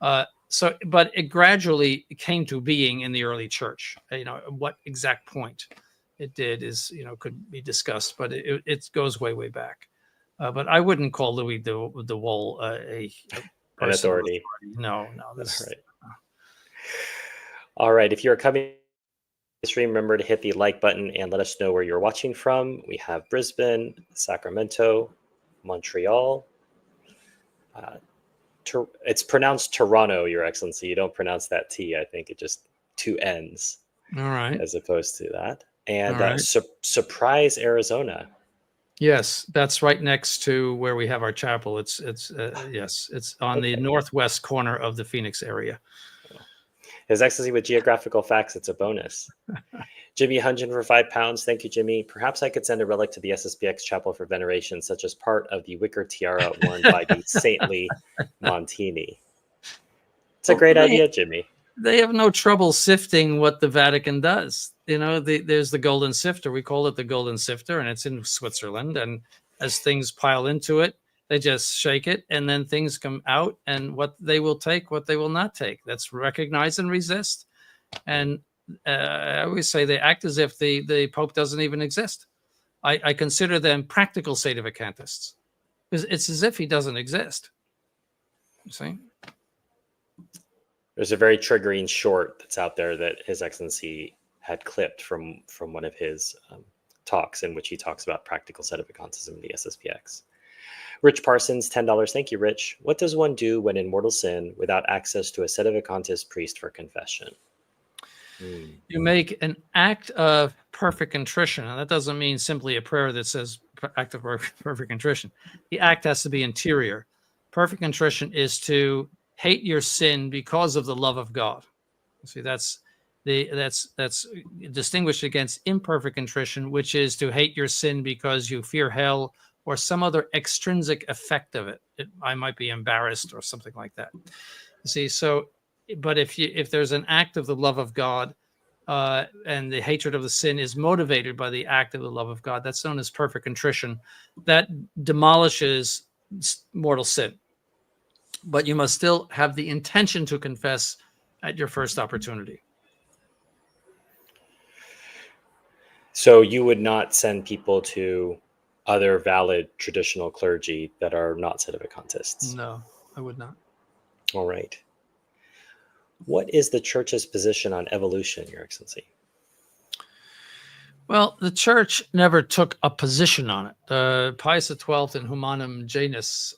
But it gradually came to being in the early church. What exact point it did is, could be discussed, but it goes way, way back. But I wouldn't call Louis de Wohl an authority. No. All right. If you're coming to the stream, remember to hit the like button and let us know where you're watching from. We have Brisbane, Sacramento, Montreal. It's pronounced Toronto, Your Excellency. You don't pronounce that T. I think it just two N's. All right. As opposed to that. And Surprise, Arizona. Yes, that's right next to where we have our chapel. It's on the northwest corner of the Phoenix area. His Excellency with geographical facts, it's a bonus. Jimmy Hungen for £5. Thank you, Jimmy. Perhaps I could send a relic to the SSPX chapel for veneration, such as part of the wicker tiara worn by the saintly Montini. It's a great idea, Jimmy. They have no trouble sifting what the Vatican does. There's the golden sifter. We call it the golden sifter, and it's in Switzerland. And as things pile into it, they just shake it, and then things come out, and what they will take, what they will not take. That's recognize and resist. And I always say they act as if the Pope doesn't even exist. I consider them practical sedevacantists, because it's as if he doesn't exist. You see? There's a very triggering short that's out there that His Excellency had clipped from one of his talks, in which he talks about practical sedevacantism in the SSPX. Rich Parsons, $10. Thank you, Rich. What does one do when in mortal sin without access to a sedevacantist priest for confession? You make an act of perfect contrition. And that doesn't mean simply a prayer that says act of perfect contrition. The act has to be interior. Perfect contrition is to hate your sin because of the love of God. See, that's distinguished against imperfect contrition, which is to hate your sin because you fear hell or some other extrinsic effect of it. I might be embarrassed or something like that. See, but if there's an act of the love of God, and the hatred of the sin is motivated by the act of the love of God, that's known as perfect contrition. That demolishes mortal sin. But you must still have the intention to confess at your first opportunity. So you would not send people to other valid traditional clergy that are not sedevacantists? No, I would not. All right. What is the Church's position on evolution, Your Excellency? Well, the Church never took a position on it. Pius XII in Humani Generis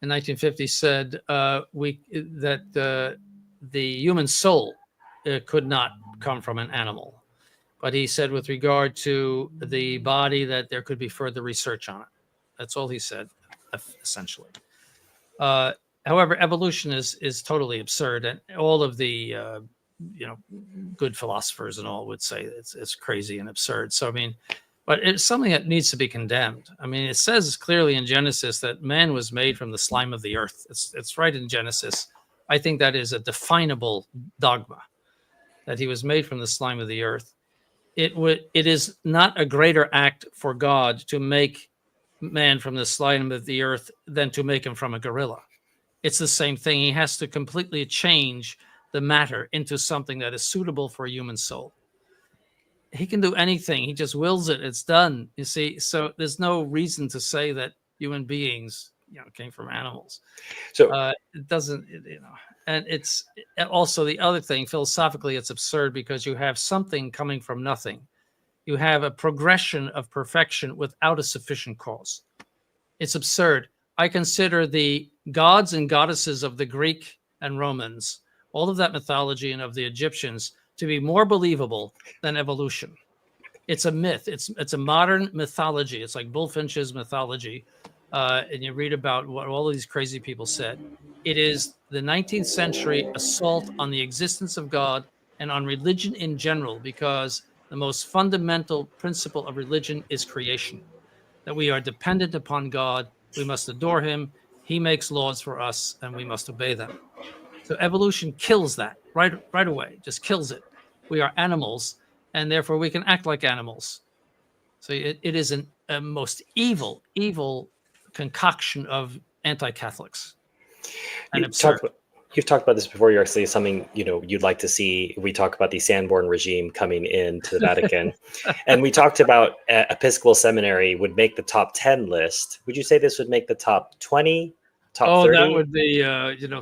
in 1950 said that the human soul could not come from an animal. But he said with regard to the body that there could be further research on it. That's all he said, essentially. However, evolution is totally absurd, and all of the good philosophers and all would say it's crazy and absurd. So I mean, but it's something that needs to be condemned. I mean, it says clearly in Genesis that man was made from the slime of the earth. It's right in Genesis. I think that is a definable dogma, that he was made from the slime of the earth. It is not a greater act for God to make man from the slime of the earth than to make him from a gorilla. It's the same thing. He has to completely change the matter into something that is suitable for a human soul. He can do anything. He just wills it. It's done. You see, so there's no reason to say that human beings, came from animals. So it doesn't, and it's also the other thing, philosophically, it's absurd because you have something coming from nothing. You have a progression of perfection without a sufficient cause. It's absurd. I consider the gods and goddesses of the Greek and Romans, all of that mythology, and of the Egyptians, to be more believable than evolution. It's a myth. It's a modern mythology. It's like Bullfinch's mythology. And you read about what all of these crazy people said. It is the 19th century assault on the existence of God and on religion in general, because the most fundamental principle of religion is creation, that we are dependent upon God. We must adore him. He makes laws for us, and we must obey them. So evolution kills that right away, just kills it. We are animals, and therefore we can act like animals. So it is a most evil concoction of anti-Catholics. And absurd. You've talked about this before. You're actually something you'd like to see. We talk about the Sanborn regime coming into the Vatican, and we talked about Episcopal Seminary would make the top 10 list. Would you say this would make the top 20? Top 30? That would be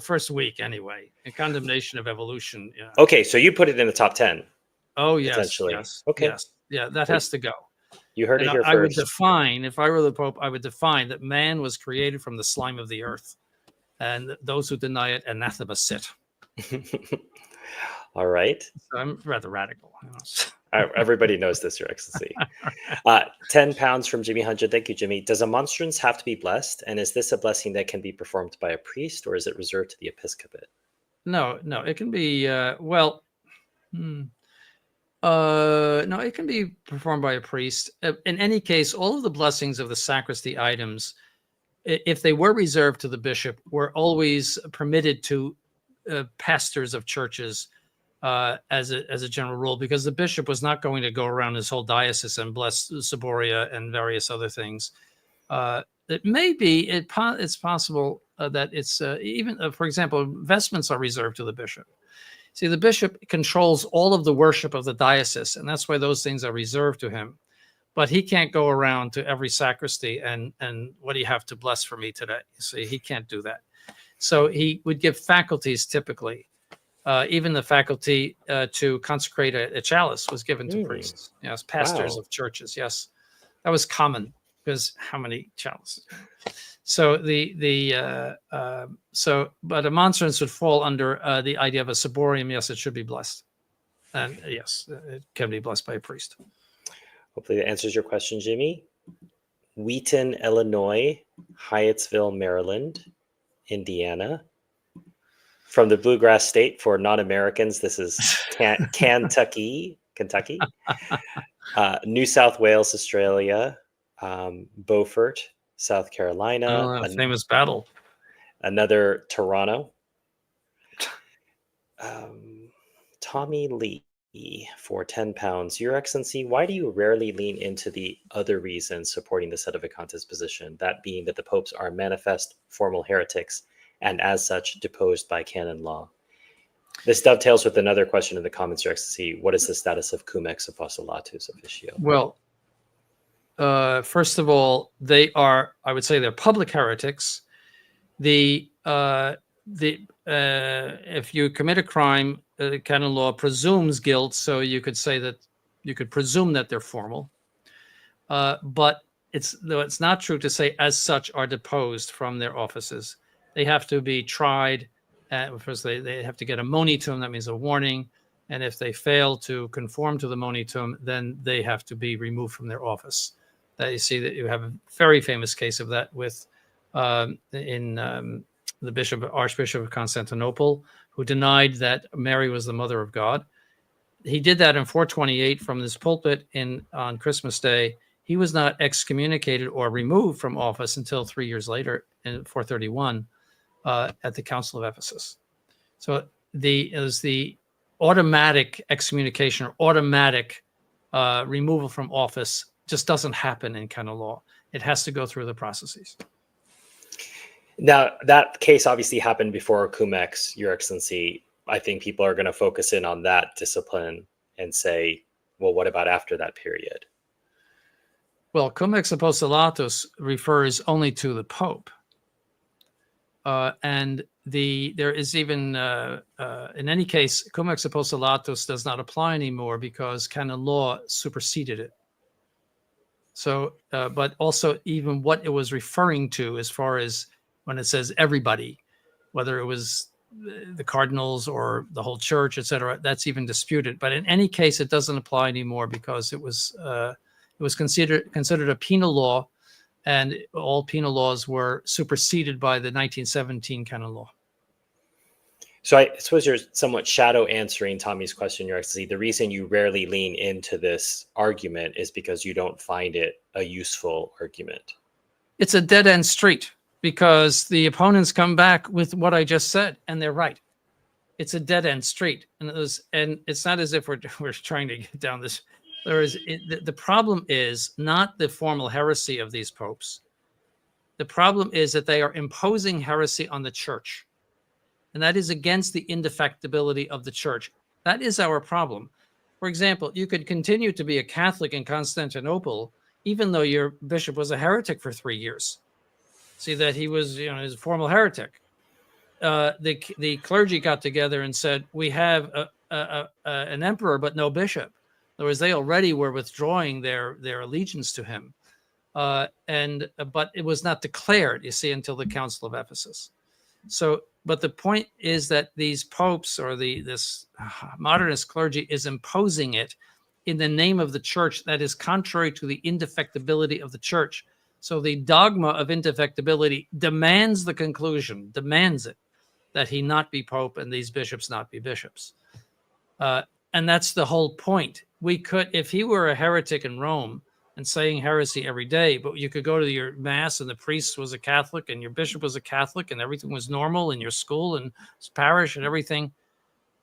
first week anyway. A condemnation of evolution. Yeah. Okay, so you put it in the top 10. Oh yes, essentially. Yes. Okay. Yes. Yeah, that has to go. You heard it here first. I would define, if I were the Pope, I would define that man was created from the slime of the earth, and those who deny it, anathema sit. All right. So I'm rather radical. Everybody knows this, Your Excellency. £10 from Jimmy Hunter. Thank you, Jimmy. Does a monstrance have to be blessed? And is this a blessing that can be performed by a priest, or is it reserved to the episcopate? No, it can be, no, it can be performed by a priest. In any case, all of the blessings of the sacristy items, if they were reserved to the bishop, were always permitted to pastors of churches, as a general rule, because the bishop was not going to go around his whole diocese and bless Ciboria and various other things. It may be, it's possible that it's even, for example, vestments are reserved to the bishop. See, the bishop controls all of the worship of the diocese, and that's why those things are reserved to him. But he can't go around to every sacristy and what do you have to bless for me today? You see, he can't do that. So he would give faculties typically. Even the faculty to consecrate a chalice was given to priests. Yes, pastors of churches. Yes, that was common because how many chalices? So but a monstrance would fall under the idea of a ciborium. Yes, it should be blessed, and yes, it can be blessed by a priest. Hopefully that answers your question, Jimmy. Wheaton, Illinois, Hyattsville, Maryland, Indiana. From the Bluegrass State for non-Americans, this is Kentucky. New South Wales, Australia, Beaufort, South Carolina. Famous battle. Another Toronto. Tommy Lee for £10. Your Excellency, why do you rarely lean into the other reasons supporting the sedevacantist position, that being that the popes are manifest formal heretics and as such deposed by canon law? This dovetails with another question in the comments, Your Excellency. What is the status of cum ex apostolatus officio? Well, first of all, they are, I would say, they're public heretics. If you commit a crime, canon law presumes guilt, so you could say that you could presume that they're formal. But it's not true to say as such are deposed from their offices. They have to be tried First, they have to get a monitum, that means a warning. And if they fail to conform to the monitum, then they have to be removed from their office. That you see that you have a very famous case of that with the Archbishop of Constantinople, who denied that Mary was the mother of God. He did that in 428 from this pulpit on Christmas Day. He was not excommunicated or removed from office until 3 years later in 431 at the Council of Ephesus. So it was the automatic excommunication or automatic removal from office just doesn't happen in canon law. It has to go through the processes. Now, that case obviously happened before Cum Ex, Your Excellency. I think people are going to focus in on that discipline and say, well, what about after that period? Well, Cum Ex Apostolatus refers only to the Pope. And there is even, in any case, Cum Ex Apostolatus does not apply anymore because canon law superseded it. So, but also even what it was referring to as far as when it says everybody, whether it was the cardinals or the whole church, etc., that's even disputed. But in any case, it doesn't apply anymore because it was considered a penal law, and all penal laws were superseded by the 1917 canon law. So I suppose you're somewhat shadow answering Tommy's question, Your Excellency. The reason you rarely lean into this argument is because you don't find it a useful argument. It's a dead-end street because the opponents come back with what I just said, and they're right. It's a dead-end street, and it's not as if we're trying to get down this. The problem is not the formal heresy of these popes. The problem is that they are imposing heresy on the church. And that is against the indefectibility of the church. That is our problem. For example, you could continue to be a Catholic in Constantinople, even though your bishop was a heretic for 3 years. See that he was, he's a formal heretic. The clergy got together and said, we have an emperor, but no bishop. In other words, they already were withdrawing their allegiance to him. But it was not declared, you see, until the Council of Ephesus. So, but the point is that these popes or this modernist clergy is imposing it in the name of the church that is contrary to the indefectibility of the church. So the dogma of indefectibility demands the conclusion, demands it, that he not be pope and these bishops not be bishops. And that's the whole point. We could, if he were a heretic in Rome and saying heresy every day, but you could go to your mass and the priest was a Catholic and your bishop was a Catholic and everything was normal in your school and parish and everything,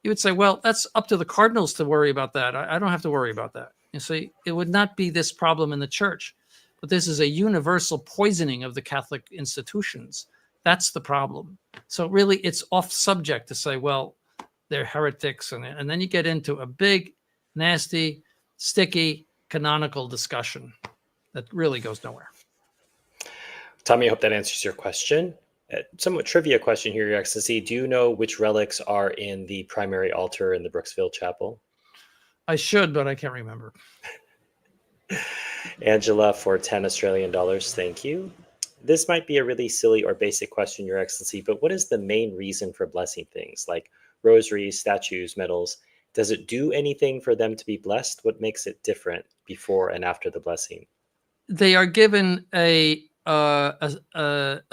you would say, well, that's up to the cardinals to worry about that. I don't have to worry about that. You see, it would not be this problem in the church, but this is a universal poisoning of the Catholic institutions. That's the problem. So really it's off subject to say, well, they're heretics. And then you get into a big, nasty, sticky, canonical discussion that really goes nowhere. Tommy, I hope that answers your question. Somewhat trivia question here, Your Excellency. Do you know which relics are in the primary altar in the Brooksville Chapel? I should, but I can't remember. Angela for 10 Australian dollars. Thank you. This might be a really silly or basic question, Your Excellency, but what is the main reason for blessing things like rosaries, statues, medals? Does it do anything for them to be blessed? What makes it different before and after the blessing? They are given a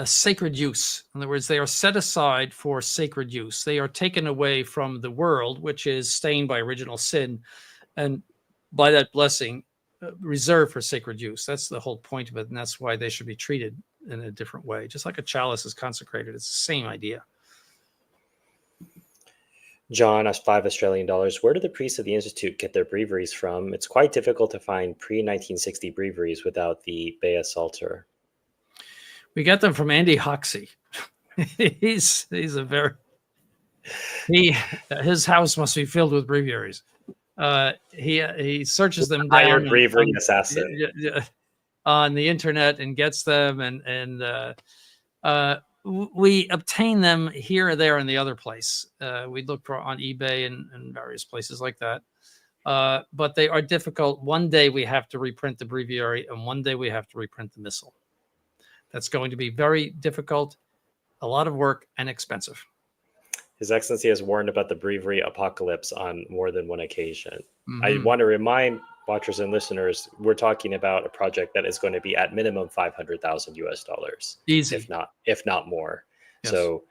sacred use. In other words, they are set aside for sacred use. They are taken away from the world, which is stained by original sin, and by that blessing, reserved for sacred use. That's the whole point of it, and that's why they should be treated in a different way. Just like a chalice is consecrated, it's the same idea. John, 5 Australian dollars. Where do the priests of the Institute get their breviaries from? It's quite difficult to find pre-1960 breviaries without the Bea Psalter. We get them from Andy Hoxie. He's a very his house must be filled with breviaries. He searches them down breviary assassin on the internet and gets them, and we obtain them here or there in the other place. We look for on eBay and various places like that. But they are difficult. One day we have to reprint the breviary, and one day we have to reprint the missal. That's going to be very difficult, a lot of work, and expensive. His Excellency has warned about the breviary apocalypse on more than one occasion. I Mhm. want to remind watchers and listeners, we're talking about a project that is going to be at minimum 500,000 US dollars, Easy. if not more. Yes. So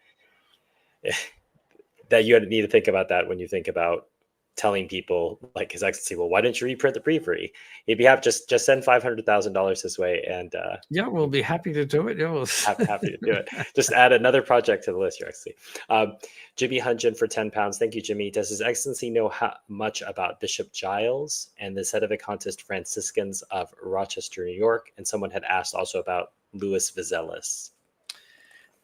that you need to think about that when you think about telling people like His Excellency, well, why didn't you reprint the breviary? He'd be happy, just send $500,000 his way, and yeah, we'll be happy to do it. Yeah, we'll... happy to do it. Just add another project to the list, Your Excellency. Jimmy Hunjin for £10. Thank you, Jimmy. Does His Excellency know much about Bishop Giles and the sedevacantist Franciscans of Rochester, New York? And someone had asked also about Louis Vizellis.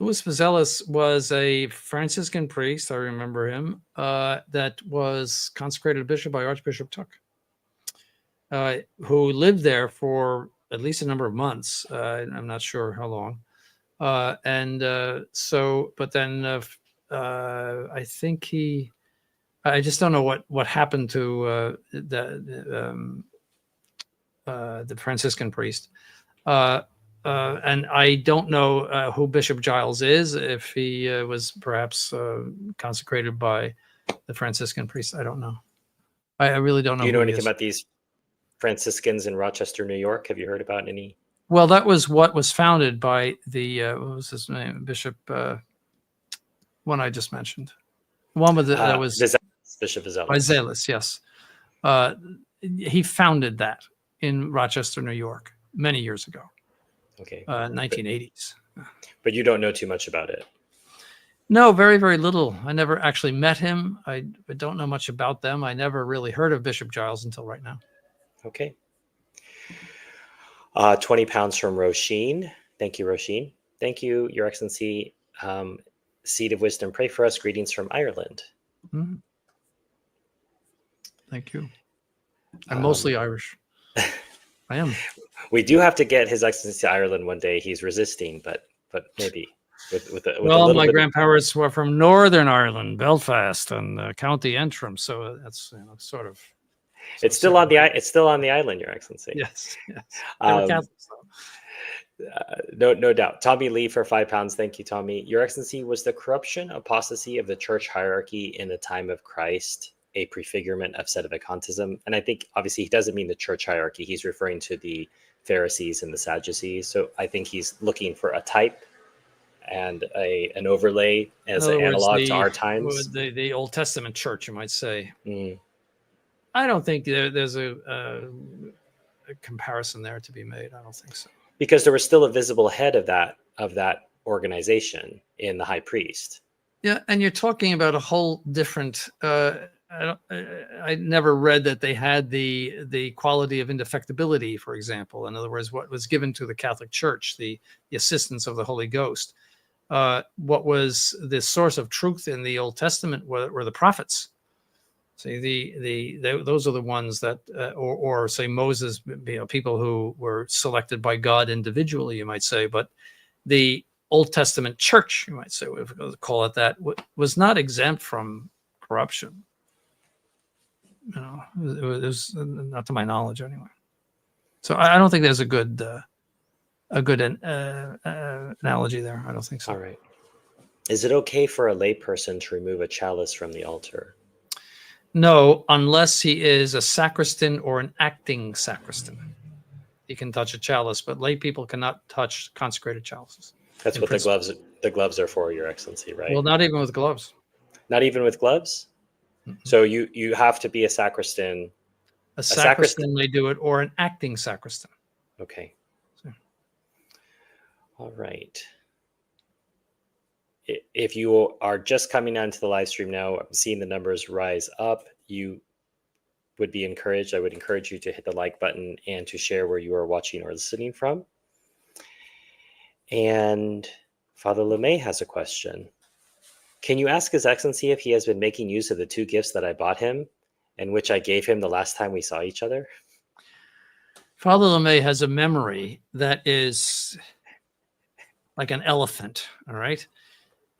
Louis Vizellis was a Franciscan priest, I remember him, that was consecrated bishop by Archbishop Tuck, who lived there for at least a number of months. I'm not sure how long. But then I think I just don't know what happened to the Franciscan priest. And I don't know who Bishop Giles is, if he was perhaps consecrated by the Franciscan priest. I don't know. I really don't know. Do you know anything about these Franciscans in Rochester, New York? Have you heard about any? Well, that was what was founded by the, what was his name? Bishop, one I just mentioned. One with that was Bishop Vizellis. Vizellis, yes. He founded that in Rochester, New York, many years ago. Okay. 1980s. But you don't know too much about it. No, very, very little. I never actually met him. I don't know much about them. I never really heard of Bishop Giles until right now. Okay. £20 from Roisin. Thank you, Roisin. Thank you, Your Excellency. Seed of Wisdom, pray for us. Greetings from Ireland. Mm-hmm. Thank you. I'm mostly Irish. I am. We do have to get His Excellency to Ireland one day. He's resisting, but maybe with a well, little my bit grandparents were from Northern Ireland, Belfast, and County Antrim, so that's sort of. It's still on the island, Your Excellency. Yes. They were Catholics, no doubt. Tommy Lee for £5. Thank you, Tommy. Your Excellency, was the corruption, apostasy of the church hierarchy in the time of Christ a prefigurement of sedevacantism? And I think obviously he doesn't mean the church hierarchy. He's referring to the Pharisees and the Sadducees. So I think he's looking for a type and an overlay as an analog to our times. The Old Testament church, you might say. I don't think there's a comparison there to be made. I don't think so. Because there was still a visible head of that organization in the high priest. Yeah, and you're talking about a whole different. I never read that they had the quality of indefectibility, for example. In other words, what was given to the Catholic Church, the assistance of the Holy Ghost. What was the source of truth in the Old Testament were the prophets. See, those are the ones that, or say Moses, people who were selected by God individually, you might say, but the Old Testament church, you might say, if we call it that, was not exempt from corruption. It was not to my knowledge anyway. So I don't think there's a good analogy there. I don't think so. All right. Is it okay for a layperson to remove a chalice from the altar? No, unless he is a sacristan or an acting sacristan. He can touch a chalice, but lay people cannot touch consecrated chalices. That's what the gloves are for, Your Excellency, right? Well, not even with gloves. Not even with gloves? Mm-hmm. So you have to be a sacristan. A sacristan may do it, or an acting sacristan. Okay. So. All right. If you are just coming onto the live stream now, seeing the numbers rise up, you would be encouraged. I would encourage you to hit the like button and to share where you are watching or listening from. And Father LeMay has a question. Can you ask His Excellency if he has been making use of the 2 gifts that I bought him and which I gave him the last time we saw each other? Father LeMay has a memory that is like an elephant, all right?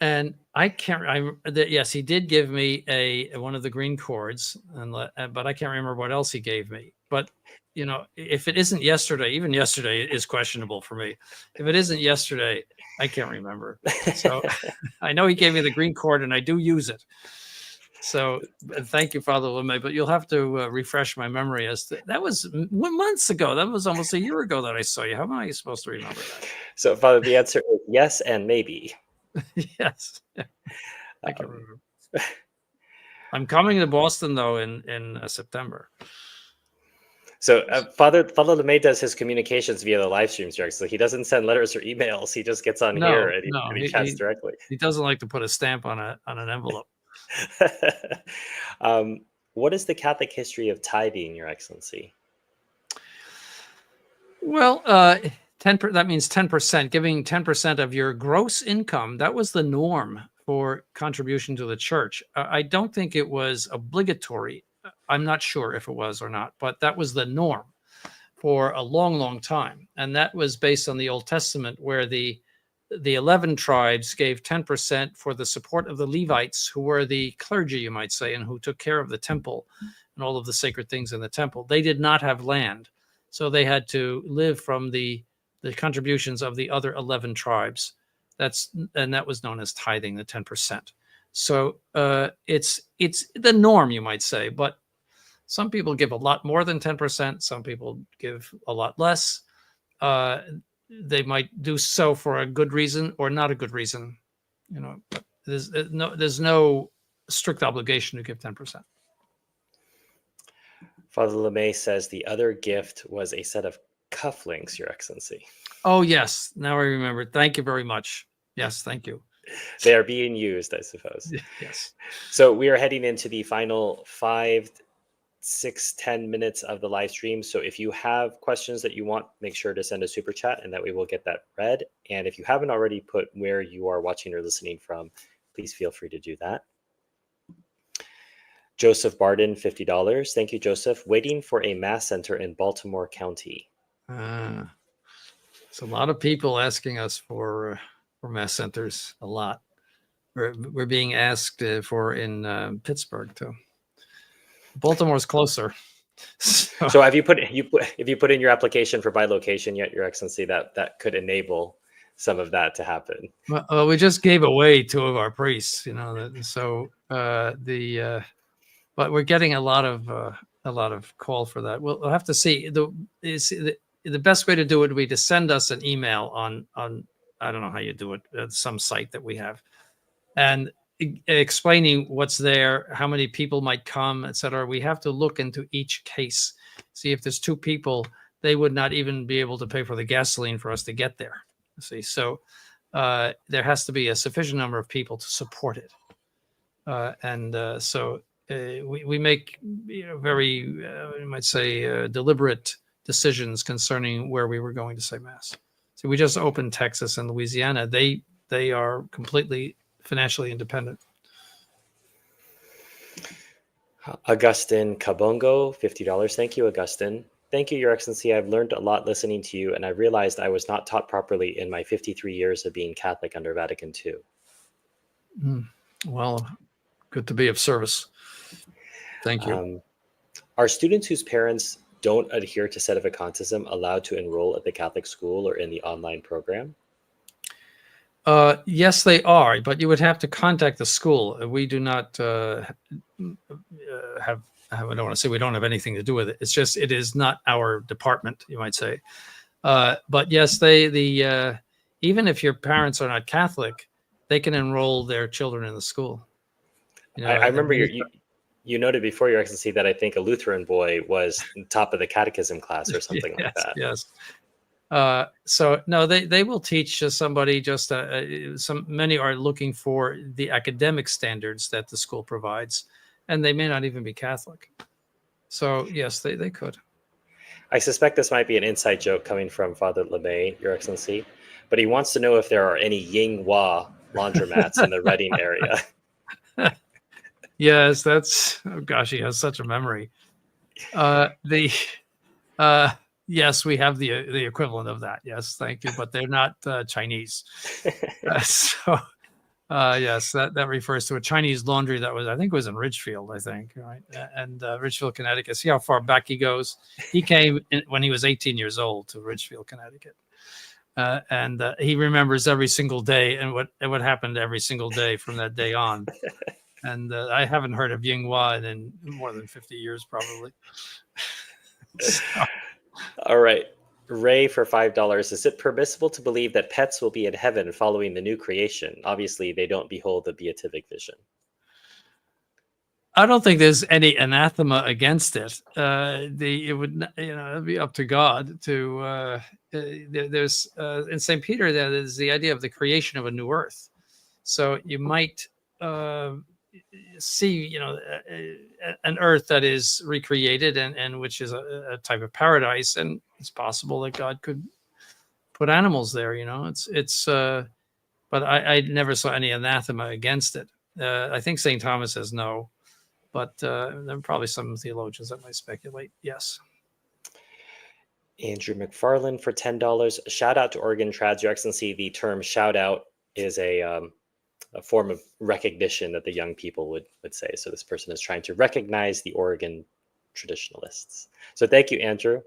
And I can't. Yes, he did give me one of the green cords, but I can't remember what else he gave me. But if it isn't yesterday, even yesterday is questionable for me. If it isn't yesterday, I can't remember. So I know he gave me the green cord and I do use it. So thank you, Father LeMay, but you'll have to refresh my memory as to, that was months ago. That was almost a year ago that I saw you. How am I supposed to remember that? So, Father, the answer is yes and maybe. Yes. I can remember. I'm coming to Boston, though, in September. So Father LeMay does his communications via the live streams, Derek. So he doesn't send letters or emails. He just gets on here and he chats directly. He doesn't like to put a stamp on an envelope. What is the Catholic history of tithing, Your Excellency? Well, 10 that means 10%, giving 10% of your gross income. That was the norm for contribution to the church. I don't think it was obligatory. I'm not sure if it was or not, but that was the norm for a long, long time. And that was based on the Old Testament, where the 11 tribes gave 10% for the support of the Levites, who were the clergy, you might say, and who took care of the temple and all of the sacred things in the temple. They did not have land, so they had to live from the contributions of the other 11 tribes. And that was known as tithing, the 10%. So it's the norm, you might say, but some people give a lot more than 10%. Some people give a lot less. They might do so for a good reason or not a good reason. But there's no strict obligation to give 10%. Father LeMay says the other gift was a set of cufflinks, Your Excellency. Oh, yes. Now I remember. Thank you very much. Yes, thank you. They are being used, I suppose. Yes. So we are heading into the final 5, 6, 10 minutes of the live stream. So if you have questions that you want, make sure to send a super chat and that we will get that read. And if you haven't already put where you are watching or listening from, please feel free to do that. Joseph Barden, $50. Thank you, Joseph. Waiting for a mass center in Baltimore County. It's a lot of people asking us for mass centers. A lot. We're being asked for in Pittsburgh too. Baltimore's closer. So have you put in your application for by location yet, Your Excellency, that could enable some of that to happen? Well, we just gave away 2 of our priests, but we're getting a lot of call for that. We'll have to see. The best way to do it would be to send us an email on I don't know how you do it, some site that we have, and explaining what's there, how many people might come, etc. We have to look into each case, see if there's 2 people, they would not even be able to pay for the gasoline for us to get there. See, so there has to be a sufficient number of people to support it, so we make very you might say deliberate decisions concerning where we were going to say mass. So we just opened Texas and Louisiana. They are completely financially independent. Augustine Kabongo, $50. Thank you, Augustine. Thank you, Your Excellency. I've learned a lot listening to you, and I realized I was not taught properly in my 53 years of being Catholic under Vatican II. Well, good to be of service. Thank you. Are students whose parents don't adhere to sedevacantism allowed to enroll at the Catholic school or in the online program? Yes, they are, but you would have to contact the school. We do not have, I don't want to say we don't have anything to do with it. It's just, it is not our department, you might say. But yes, even if your parents are not Catholic, they can enroll their children in the school. I remember you noted before, Your Excellency, that I think a Lutheran boy was top of the catechism class or something like that. Yes. So no, they will teach somebody. Just many are looking for the academic standards that the school provides, and they may not even be Catholic. So yes, they could. I suspect this might be an inside joke coming from Father LeMay, Your Excellency, but he wants to know if there are any Yinghua laundromats in the Reading area. Yes, that's, oh gosh, he has such a memory. Yes, we have the equivalent of that. Yes, thank you, but they're not Chinese. So Yes, that refers to a Chinese laundry that was, I think it was in Ridgefield, right? And Ridgefield, Connecticut. See how far back he goes. He came when he was 18 years old to Ridgefield, Connecticut. And he remembers every single day and what happened every single day from that day on. And I haven't heard of Yinghua in more than 50 years, probably. So. All right. Ray for $5. Is it permissible to believe that pets will be in heaven following the new creation? Obviously, they don't behold the beatific vision. I don't think there's any anathema against it. It would, it'd be up to God to. There's in St. Peter there's the idea of the creation of a new earth. So you might see, an earth that is recreated and which is a type of paradise, and it's possible that God could put animals there. But I never saw any anathema against it. I think St. Thomas says no. But there are probably some theologians that might speculate. Yes. Andrew McFarland for $10. Shout out to Oregon Trads. Your Excellency, the term shout out is a form of recognition that the young people would say. So this person is trying to recognize the Oregon traditionalists. So thank you, Andrew.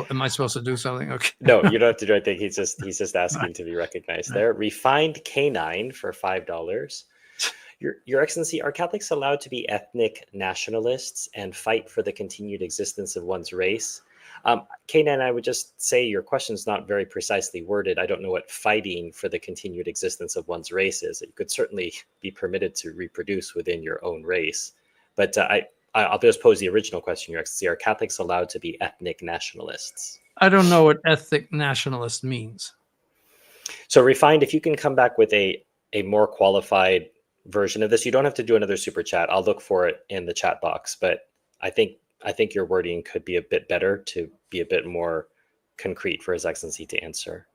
Am I supposed to do something? Okay. No, you don't have to do anything. He's just asking to be recognized there. Refined Canine for $5. Your Excellency, are Catholics allowed to be ethnic nationalists and fight for the continued existence of one's race? Canaan, I would just say your question is not very precisely worded. I don't know what fighting for the continued existence of one's race is. You could certainly be permitted to reproduce within your own race. But I'll just pose the original question, Your Excellency. Are Catholics allowed to be ethnic nationalists? I don't know what ethnic nationalist means. So Refined, if you can come back with a more qualified version of this, you don't have to do another super chat. I'll look for it in the chat box, but I think your wording could be a bit better to be a bit more concrete for His Excellency to answer.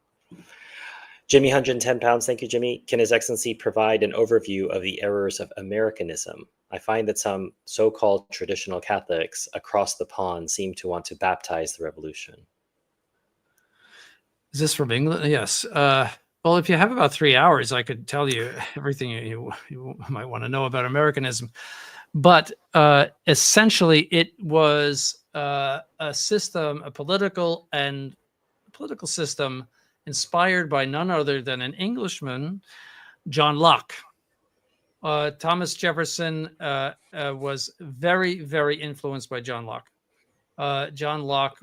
Jimmy, £110. Thank you, Jimmy. Can His Excellency provide an overview of the errors of Americanism? I find that some so-called traditional Catholics across the pond seem to want to baptize the revolution. Is this from England? Yes. Well, if you have about 3 hours, I could tell you everything you might want to know about Americanism. But essentially, it was a system, a political system inspired by none other than an Englishman, John Locke. Thomas Jefferson was very, very influenced by John Locke. John Locke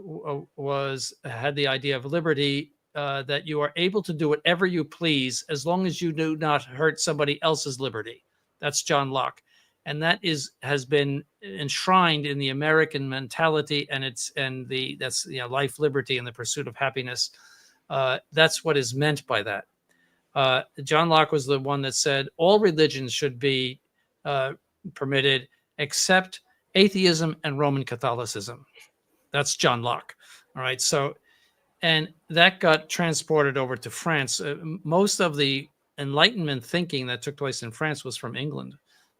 had the idea of liberty, that you are able to do whatever you please as long as you do not hurt somebody else's liberty. That's John Locke, and that has been enshrined in the American mentality, and that's life, liberty, and the pursuit of happiness. That's what is meant by that. John Locke was the one that said all religions should be permitted except atheism and Roman Catholicism. That's John Locke. All right. So, and that got transported over to France. Most of the Enlightenment thinking that took place in France was from England,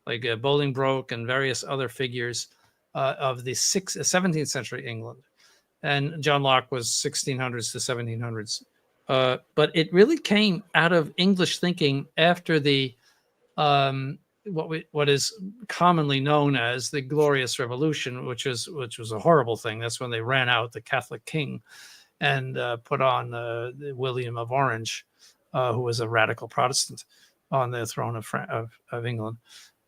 like Bolingbroke and various other figures of the 17th century England. And John Locke was 1600s to 1700s. But it really came out of English thinking after the what is commonly known as the Glorious Revolution, which was a horrible thing. That's when they ran out the Catholic king and put on William of Orange, who was a radical Protestant, on the throne of England.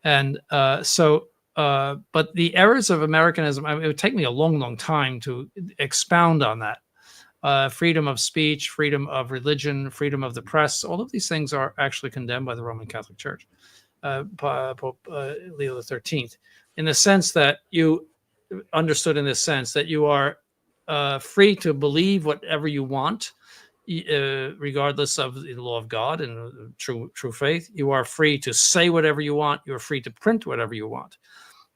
And but the errors of Americanism, it would take me a long, long time to expound on that. Freedom of speech, freedom of religion, freedom of the press, all of these things are actually condemned by the Roman Catholic Church, Pope Leo XIII, in the sense that you understood in this sense that you are free to believe whatever you want, regardless of the law of God and true faith. You are free to say whatever you want. You are free to print whatever you want.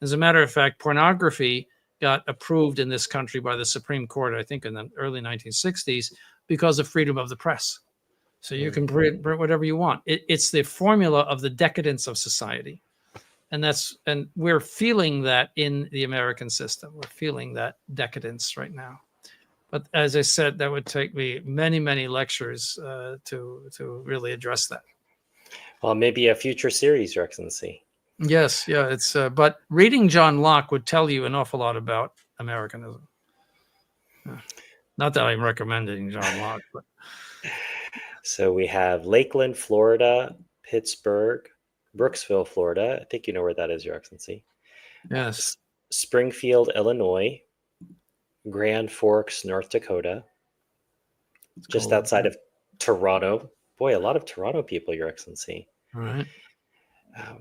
As a matter of fact, pornography got approved in this country by the Supreme Court, I think in the early 1960s, because of freedom of the press. So you can print whatever you want. It's the formula of the decadence of society. And we're feeling that in the American system. We're feeling that decadence right now. But as I said, that would take me many, many lectures to really address that. Well, maybe a future series, Your Excellency. Yes, yeah, it's but reading John Locke would tell you an awful lot about Americanism. Not that I'm recommending John Locke, but So we have Lakeland, Florida, Pittsburgh, Brooksville, Florida. I think you know where that is, Your Excellency. yes, Springfield, Illinois, Grand Forks, North Dakota, it's just cold. outside of Toronto. Boy, a lot of Toronto people, Your Excellency. All right. I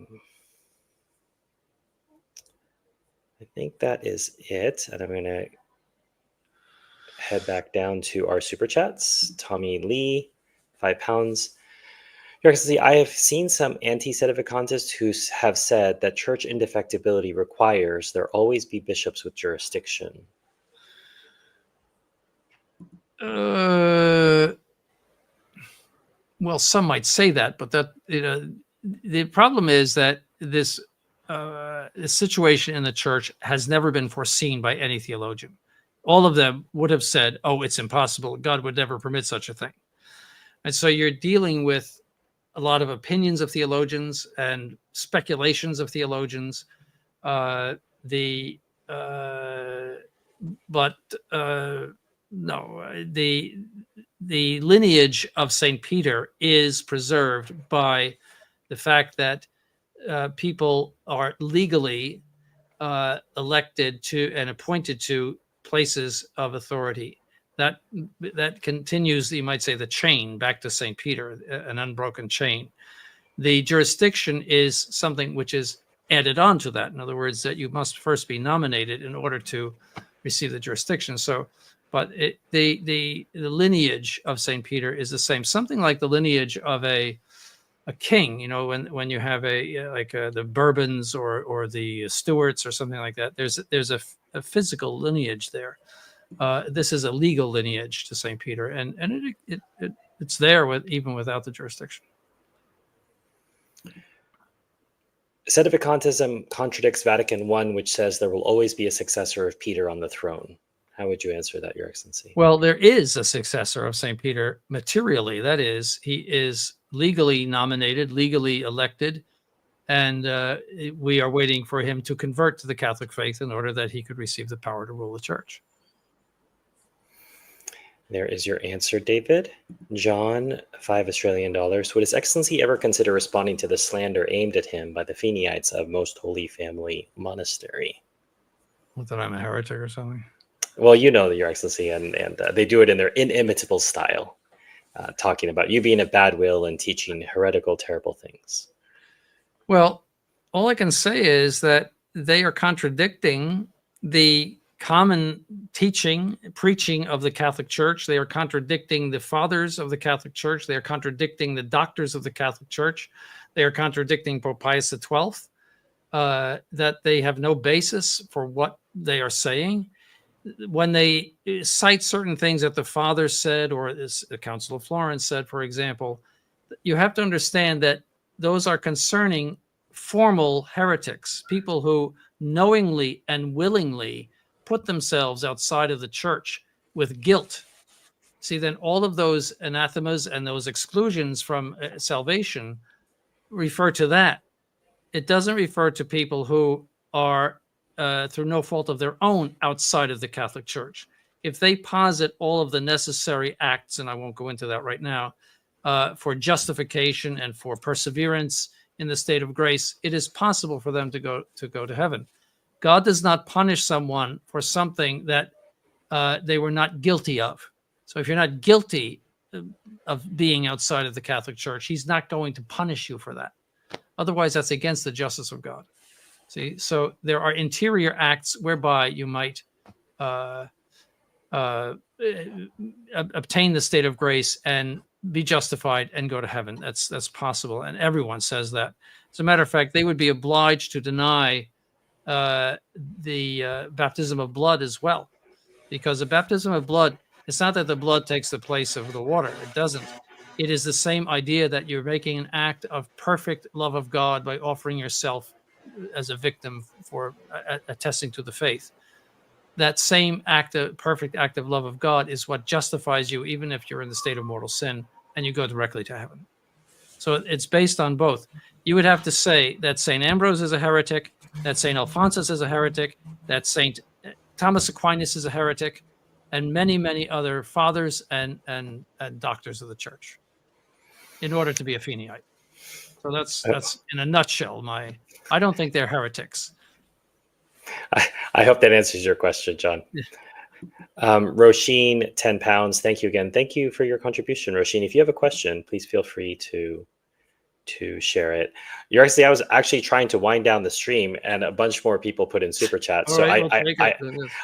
think that is it. And I'm going to head back down to our super chats. Tommy Lee, £5. Your Excellency, I have seen some anti-sedevacantists who have said that church indefectibility requires there always be bishops with jurisdiction. Well, some might say that, but that the problem is that this situation in the church has never been foreseen by any theologian. All of them would have said, "Oh, it's impossible. God would never permit such a thing." And so you're dealing with a lot of opinions of theologians and speculations of theologians. No, the lineage of Saint Peter is preserved by the fact that people are legally elected to and appointed to places of authority. That continues, you might say, the chain back to Saint Peter, an unbroken chain. The jurisdiction is something which is added on to that. In other words, that you must first be nominated in order to receive the jurisdiction. So, but the lineage of Saint Peter is the same. Something like the lineage of a king. You know, when you have the Bourbons or the Stuarts or something like that, there's a physical lineage there. This is a legal lineage to Saint Peter, and it's there even without the jurisdiction. Sedevacantism contradicts Vatican I, which says there will always be a successor of Peter on the throne. How would you answer that, Your Excellency? Well, there is a successor of St. Peter materially. That is, he is legally nominated, legally elected, and we are waiting for him to convert to the Catholic faith in order that he could receive the power to rule the church. There is your answer, David. John, $5 Would His Excellency ever consider responding to the slander aimed at him by the Feeniyites of Most Holy Family Monastery? What, that I'm a heretic or something? Well, you know, Your Excellency, and they do it in their inimitable style, talking about you being a bad will and teaching heretical, terrible things. Well, all I can say is that they are contradicting the common teaching, preaching of the Catholic Church. They are contradicting the fathers of the Catholic Church. They are contradicting the doctors of the Catholic Church. They are contradicting Pope Pius XII, that they have no basis for what they are saying. When they cite certain things that the fathers said, or the Council of Florence said, for example, you have to understand that those are concerning formal heretics, people who knowingly and willingly put themselves outside of the church with guilt. See, then all of those anathemas and those exclusions from salvation refer to that. It doesn't refer to people who are, through no fault of their own, outside of the Catholic Church. If they posit all of the necessary acts, and I won't go into that right now, for justification and for perseverance in the state of grace, it is possible for them to go to heaven. God does not punish someone for something that they were not guilty of. So if you're not guilty of being outside of the Catholic Church, he's not going to punish you for that. Otherwise, that's against the justice of God. See, so there are interior acts whereby you might obtain the state of grace and be justified and go to heaven. That's possible, and everyone says that. As a matter of fact, they would be obliged to deny the baptism of blood as well, because the baptism of blood, it's not that the blood takes the place of the water. It doesn't. It is the same idea that you're making an act of perfect love of God by offering yourself as a victim for attesting to the faith. That same perfect act of love of God is what justifies you, even if you're in the state of mortal sin and you go directly to heaven. So it's based on both. You would have to say that St. Ambrose is a heretic, that St. Alphonsus is a heretic, that St. Thomas Aquinas is a heretic, and many, many other fathers and doctors of the church in order to be a Feeneyite. So that's in a nutshell. I don't think they're heretics. I hope that answers your question, John. Yeah. Roisin, £10. Thank you again. Thank you for your contribution, Roisin. If you have a question, please feel free to share it. I was actually trying to wind down the stream, and a bunch more people put in super chats. So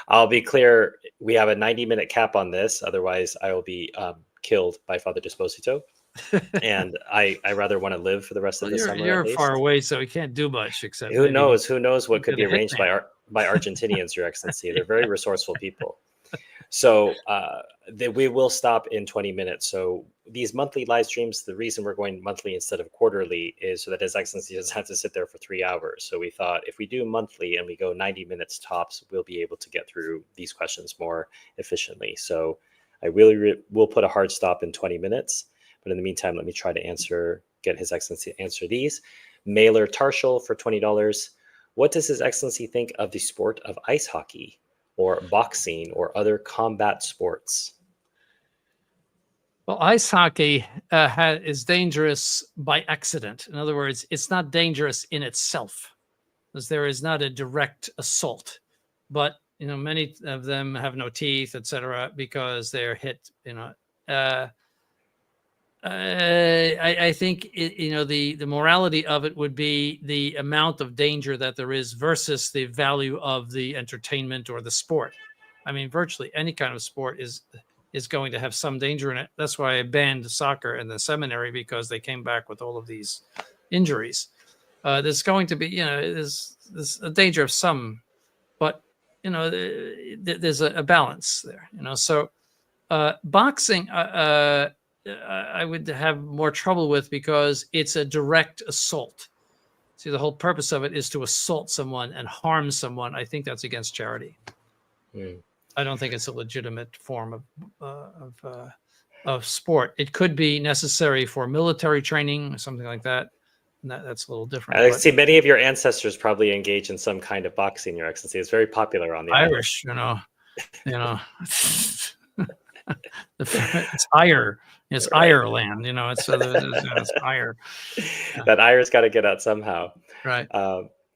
I'll be clear. We have a 90-minute cap on this. Otherwise, I will be killed by Father Disposito. And I rather want to live for the rest of the summer. You're far away, so we can't do much except. Who knows what could be arranged by Argentinians, Your Excellency. They're very resourceful people. So we will stop in 20 minutes. So these monthly live streams, the reason we're going monthly instead of quarterly is so that His Excellency doesn't have to sit there for 3 hours. So we thought if we do monthly and we go 90 minutes tops, we'll be able to get through these questions more efficiently. So I really will put a hard stop in 20 minutes. But in the meantime, let me try to get His Excellency to answer these. Mailer Tarshall for $20. What does His Excellency think of the sport of ice hockey or boxing or other combat sports? Well, ice hockey is dangerous by accident. In other words, it's not dangerous in itself, because there is not a direct assault. But many of them have no teeth, etc., because they're hit. I think the morality of it would be the amount of danger that there is versus the value of the entertainment or the sport. I mean, virtually any kind of sport is going to have some danger in it. That's why I banned soccer in the seminary, because they came back with all of these injuries. There's going to be, there's a danger of some, but there's a balance there. So boxing. I would have more trouble with, because it's a direct assault. See, the whole purpose of it is to assault someone and harm someone. I think that's against charity. I don't think it's a legitimate form of sport. It could be necessary for military training or something like that. And that's a little different. I see many of your ancestors probably engage in some kind of boxing, Your Excellency. It's very popular on the Irish, it's ire. It's right. Ireland, it's ire. That ire's got to get out somehow. Right.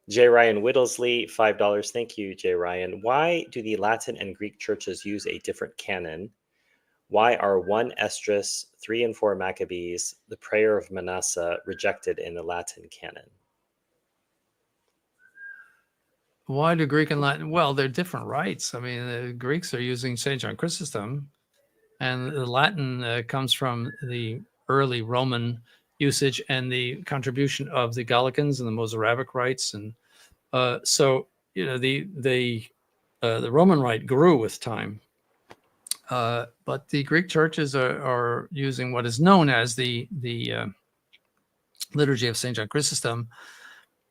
J. Ryan Whittlesley, $5. Thank you, J. Ryan. Why do the Latin and Greek churches use a different canon? Why are 1 Esdras, 3 and 4 Maccabees, the prayer of Manasseh rejected in the Latin canon? Why do Greek and Latin? Well, they're different rites. I mean, the Greeks are using St. John Chrysostom, and the Latin comes from the early Roman usage and the contribution of the Gallicans and the Mozarabic rites. And so, the Roman rite grew with time. But the Greek churches are using what is known as the liturgy of St. John Chrysostom.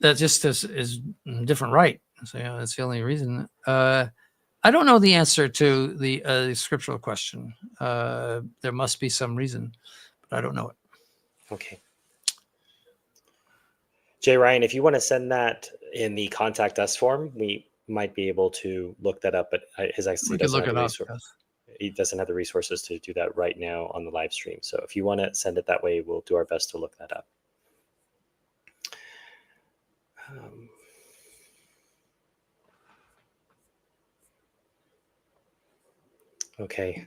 That just is a different rite. So that's the only reason. I don't know the answer to the scriptural question. There must be some reason, but I don't know it. Okay. Jay Ryan, if you want to send that in the contact us form, we might be able to look that up, but His Excellency he doesn't have the resources to do that right now on the live stream. So if you want to send it that way, we'll do our best to look that up. Okay.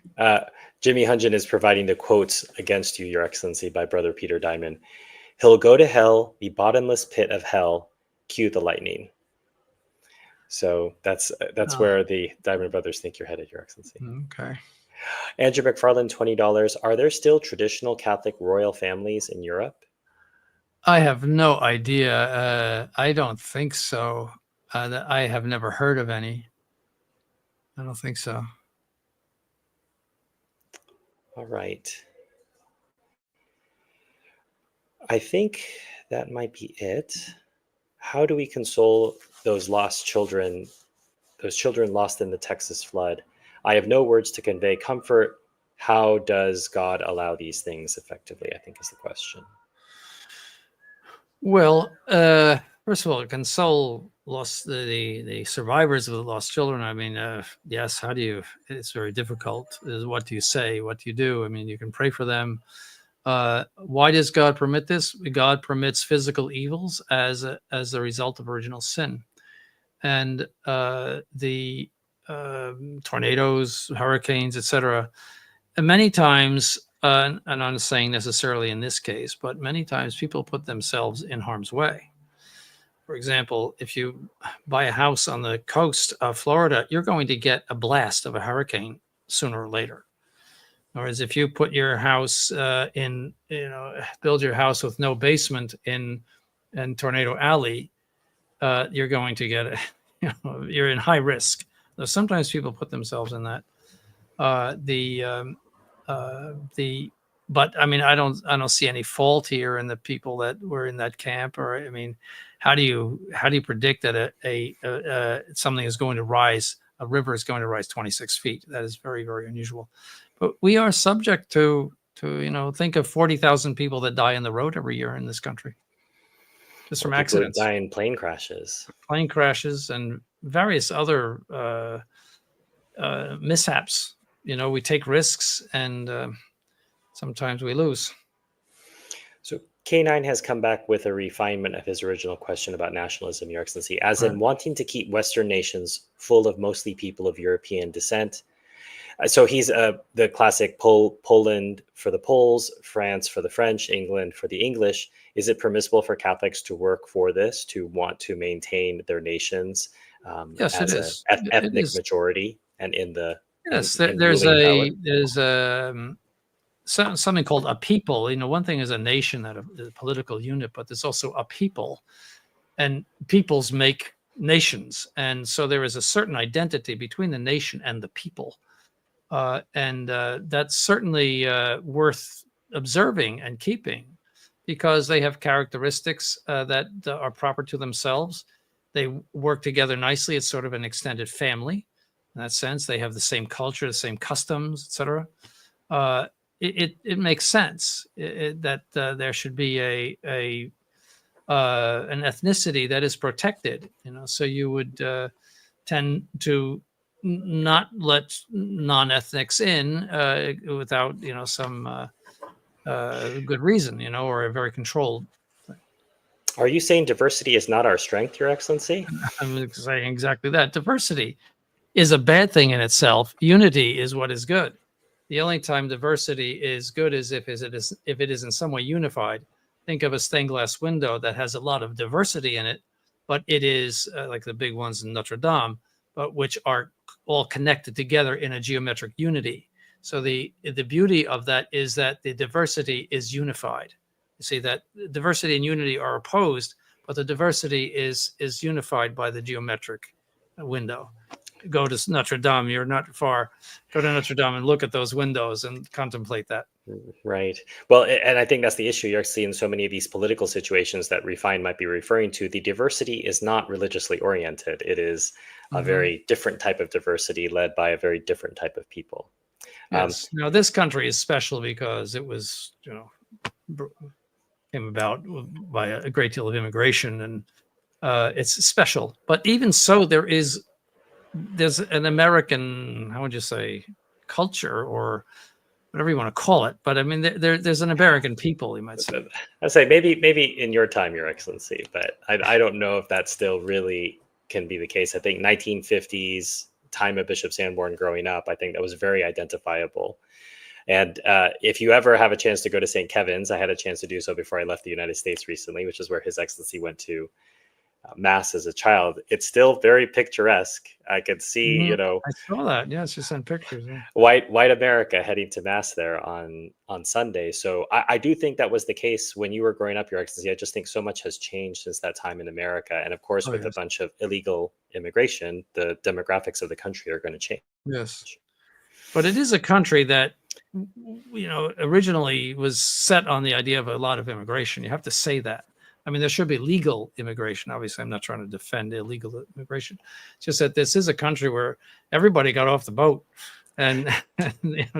Jimmy Hungen is providing the quotes against you, Your Excellency, by Brother Peter Diamond. He'll go to hell, the bottomless pit of hell, cue the lightning. So that's where the Diamond Brothers think you're headed, Your Excellency. Okay. Andrew McFarland, $20. Are there still traditional Catholic royal families in Europe? I have no idea. I don't think so. I have never heard of any. I don't think so. All right. I think that might be it. How do we console those lost children, those children lost in the Texas flood? I have no words to convey comfort. How does God allow these things effectively, I think is the question. Well, first of all, console the survivors of the lost children. I mean, yes. How do you? It's very difficult. What do you say? What do you do? I mean, you can pray for them. Why does God permit this? God permits physical evils as a result of original sin, and the tornadoes, hurricanes, etc. And many times, and I'm not saying necessarily in this case, but many times people put themselves in harm's way. For example, if you buy a house on the coast of Florida, you're going to get a blast of a hurricane sooner or later. Whereas if you put your house build your house with no basement in Tornado Alley, you're going to get you're in high risk. So sometimes people put themselves in that. But I mean, I don't see any fault here in the people that were in that camp. Or I mean, how do you predict that something is going to rise? A river is going to rise 26 feet. That is very, very unusual. But we are subject to think of 40,000 people that die on the road every year in this country, just from accidents. Die in plane crashes, and various other mishaps. We take risks, and sometimes we lose. So K9 has come back with a refinement of his original question about nationalism, Your Excellency, as in wanting to keep Western nations full of mostly people of European descent. So he's the classic Poland for the Poles, France for the French, England for the English. Is it permissible for Catholics to work for this, to want to maintain their nations yes, as it is. an ethnic majority and in the yes? in There's something called a people. One thing is a nation, that a political unit, but there's also a people, and peoples make nations, and so there is a certain identity between the nation and the people, and that's certainly worth observing and keeping, because they have characteristics that are proper to themselves. They work together nicely. It's sort of an extended family in that sense. They have the same culture, the same customs, etc. It makes sense that there should be an ethnicity that is protected. So you would tend to not let non-ethnics in without some good reason, or a very controlled. Are you saying diversity is not our strength, Your Excellency? I'm saying exactly that. Diversity is a bad thing in itself. Unity is what is good. The only time diversity is good is if it is in some way unified. Think of a stained glass window that has a lot of diversity in it, but it is like the big ones in Notre Dame, but which are all connected together in a geometric unity. So the beauty of that is that the diversity is unified. You see that diversity and unity are opposed, but the diversity is unified by the geometric window. Go to Notre Dame. You're not far. Go to Notre Dame and look at those windows and contemplate that. Right. Well, and I think that's the issue you're seeing in so many of these political situations that Refine might be referring to. The diversity is not religiously oriented. It is a very different type of diversity led by a very different type of people. Yes. Now, this country is special because it was, came about by a great deal of immigration, and it's special. But even so, there's an American, how would you say, culture, or whatever you want to call it. But I mean, there's an American people, you might say. I'd say maybe in your time, Your Excellency, but I don't know if that still really can be the case. I think 1950s time of Bishop Sanborn growing up, I think that was very identifiable. And if you ever have a chance to go to St. Kevin's, I had a chance to do so before I left the United States recently, which is where His Excellency went to Mass as a child. It's still very picturesque. I could see, I saw that. Yes, you sent pictures. Yeah. White America heading to Mass there on Sunday. So I do think that was the case when you were growing up, Your Excellency. I just think so much has changed since that time in America. And of course, with a bunch of illegal immigration, the demographics of the country are going to change. Yes. But it is a country that, originally was set on the idea of a lot of immigration. You have to say that. I mean, there should be legal immigration. Obviously, I'm not trying to defend illegal immigration. It's just that this is a country where everybody got off the boat and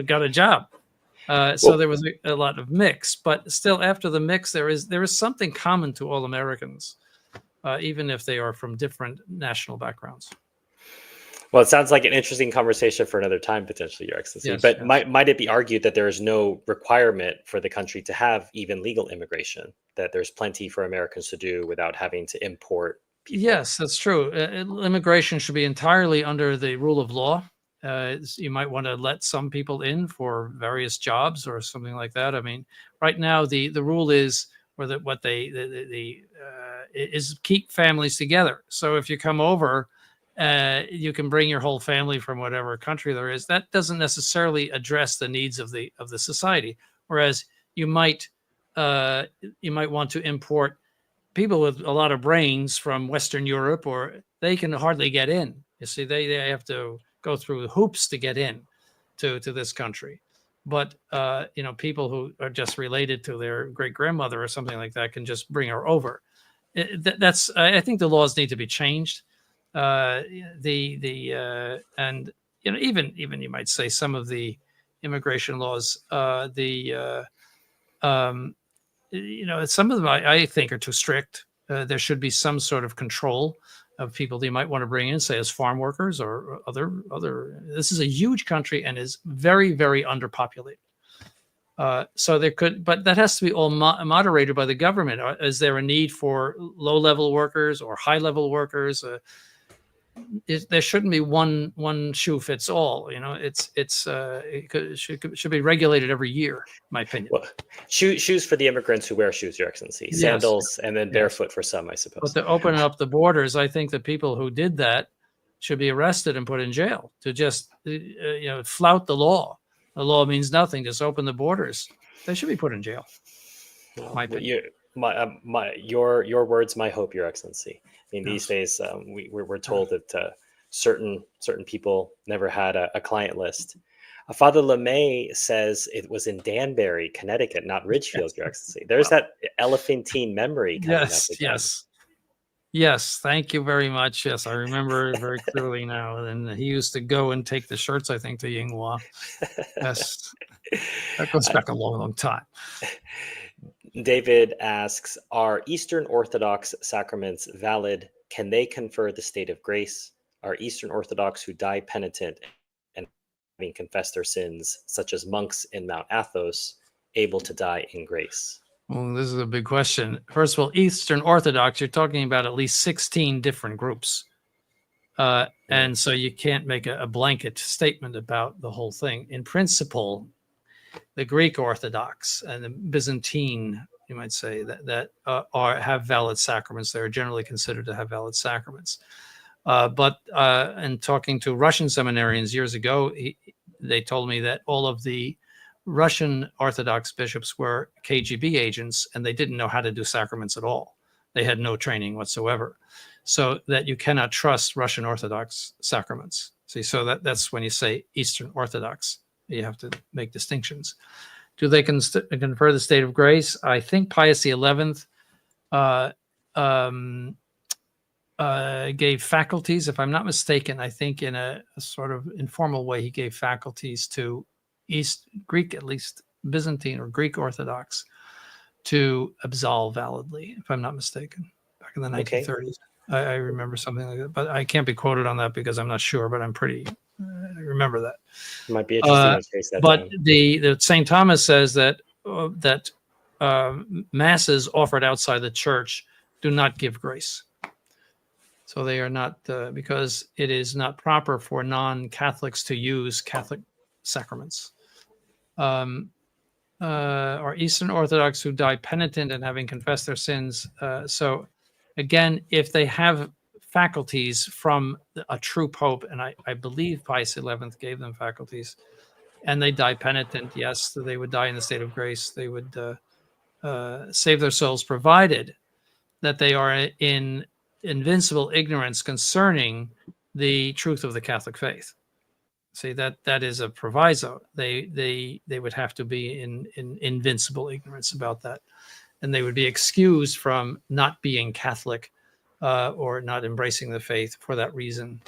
got a job. So there was a lot of mix, but still after the mix, there is something common to all Americans, even if they are from different national backgrounds. Well, it sounds like an interesting conversation for another time, potentially, Your Excellency. Yes, But yes. might it be argued that there is no requirement for the country to have even legal immigration, that there's plenty for Americans to do without having to import people? Yes, that's true. Immigration should be entirely under the rule of law. You might want to let some people in for various jobs or something like that. I mean, right now the rule is, or that what they is keep families together. So if you come over, you can bring your whole family from whatever country there is. That doesn't necessarily address the needs of the society. Whereas you might want to import people with a lot of brains from Western Europe, or they can hardly get in. You see, they have to go through hoops to get in to this country. But people who are just related to their great grandmother or something like that can just bring her over. I think the laws need to be changed. And even you might say some of the immigration laws, some of them I think are too strict. There should be some sort of control of people that you might want to bring in, say as farm workers or other. This is a huge country and is very, very underpopulated. So there could, but that has to be all moderated by the government. Is there a need for low-level workers or high-level workers? There shouldn't be one shoe fits all. It should be regulated every year, in my opinion. Well, shoes for the immigrants who wear shoes, Your Excellency. Yes. Sandals, and then barefoot for some, I suppose. But to open up the borders, I think the people who did that should be arrested and put in jail. To just flout the law. The law means nothing. Just open the borders. They should be put in jail. My opinion. Your words, my hope, Your Excellency. I mean, these days we're told that certain people never had a client list. Father LeMay says it was in Danbury, Connecticut, not Ridgefield, Your Excellency. There's that elephantine memory coming up again. Yes. Thank you very much. Yes, I remember very clearly now. And he used to go and take the shirts, I think, to Yinghua. Yes, that goes back a long, long time. David asks, are Eastern Orthodox sacraments valid? Can they confer the state of grace? Are Eastern Orthodox who die penitent and having confessed their sins, such as monks in Mount Athos, able to die in grace? Well, this is a big question. First of all, Eastern Orthodox, you're talking about at least 16 different groups. And so you can't make a blanket statement about the whole thing. In principle, the Greek Orthodox and the Byzantine, you might say, that have valid sacraments. They're generally considered to have valid sacraments. But in talking to Russian seminarians years ago, they told me that all of the Russian Orthodox bishops were KGB agents, and they didn't know how to do sacraments at all. They had no training whatsoever. So that you cannot trust Russian Orthodox sacraments. See, so that's when you say Eastern Orthodox. You have to make distinctions. Do they confer the state of grace? I think Pius XI gave faculties, if I'm not mistaken, I think in a sort of informal way, he gave faculties to East Greek, at least Byzantine or Greek Orthodox, to absolve validly, if I'm not mistaken, back in the 1930s. Okay. I remember something like that, but I can't be quoted on that because I'm not sure, but I'm pretty... I remember that. It might be interesting to trace that but down. The St. Thomas says that masses offered outside the church do not give grace. So they are not, because it is not proper for non-Catholics to use Catholic sacraments. Or Eastern Orthodox who die penitent and having confessed their sins. So again, if they have faculties from a true pope, and I believe Pius XI gave them faculties, and they die penitent, yes, they would die in the state of grace. They would save their souls, provided that they are in invincible ignorance concerning the truth of the Catholic faith. See, that is a proviso. They would have to be in invincible ignorance about that, and they would be excused from not being Catholic or not embracing the faith for that reason.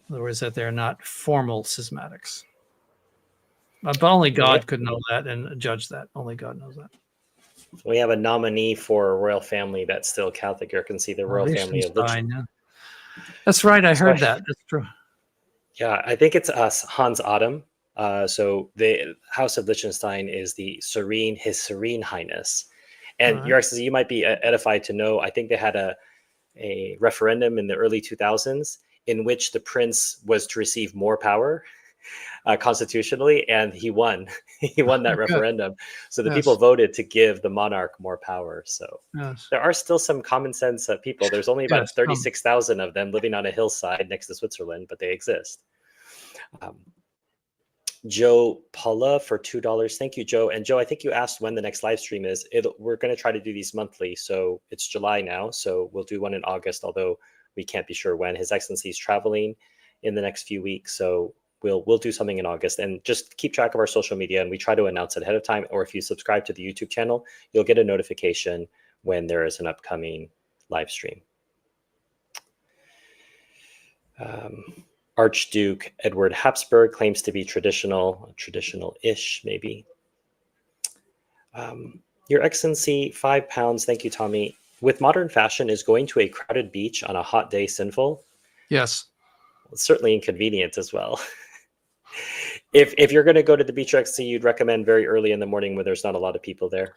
In other words, that they're not formal schismatics. But only God could know that and judge that. Only God knows that. We have a nominee for a royal family that's still Catholic. You can see the royal family of Liechtenstein. Yeah. That's right. I heard that. That's true. Yeah, I think it's Hans Adam. So the House of Liechtenstein is His Serene Highness. And Your Excellency, you might be edified to know, I think they had a referendum in the early 2000s in which the prince was to receive more power constitutionally, and he won. He won that referendum. So the people voted to give the monarch more power. So there are still some common sense people. There's only about 36,000 of them living on a hillside next to Switzerland, but they exist. Joe Paula for $2. Thank you, Joe. And Joe, I think you asked when the next live stream is. We're going to try to do these monthly. So it's July now. So we'll do one in August, although we can't be sure when. His Excellency is traveling in the next few weeks. So we'll do something in August, and just keep track of our social media, and we try to announce it ahead of time. Or if you subscribe to the YouTube channel, you'll get a notification when there is an upcoming live stream. Archduke Edward Habsburg claims to be traditional-ish, maybe. Your Excellency, £5. Thank you, Tommy. With modern fashion, is going to a crowded beach on a hot day sinful? Yes. Well, it's certainly inconvenient as well. If you're going to go to the beach, Your Excellency, you'd recommend very early in the morning when there's not a lot of people there?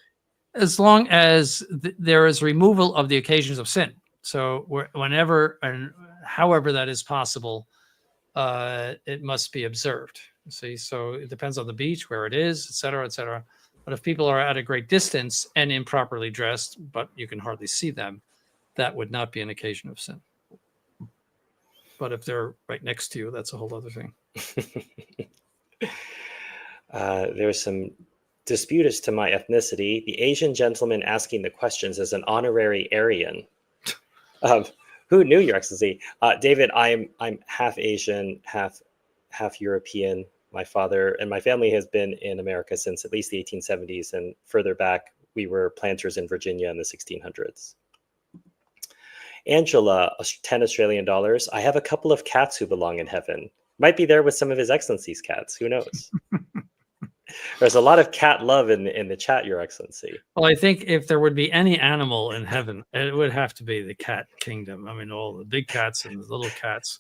As long as there is removal of the occasions of sin. So whenever and however that is possible, it must be observed. See, so it depends on the beach, where it is, et cetera, et cetera. But if people are at a great distance and improperly dressed, but you can hardly see them, that would not be an occasion of sin. But if they're right next to you, that's a whole other thing. There's some dispute as to my ethnicity. The Asian gentleman asking the questions is an honorary Aryan. Who knew, Your Excellency? David, I'm half Asian, half European. My father and my family has been in America since at least the 1870s, and further back, we were planters in Virginia in the 1600s. Angela, 10 Australian dollars. I have a couple of cats who belong in heaven. Might be there with some of His Excellency's cats. Who knows? There's a lot of cat love in the chat, Your Excellency. Well, I think if there would be any animal in heaven, it would have to be the cat kingdom. I mean, all the big cats and the little cats,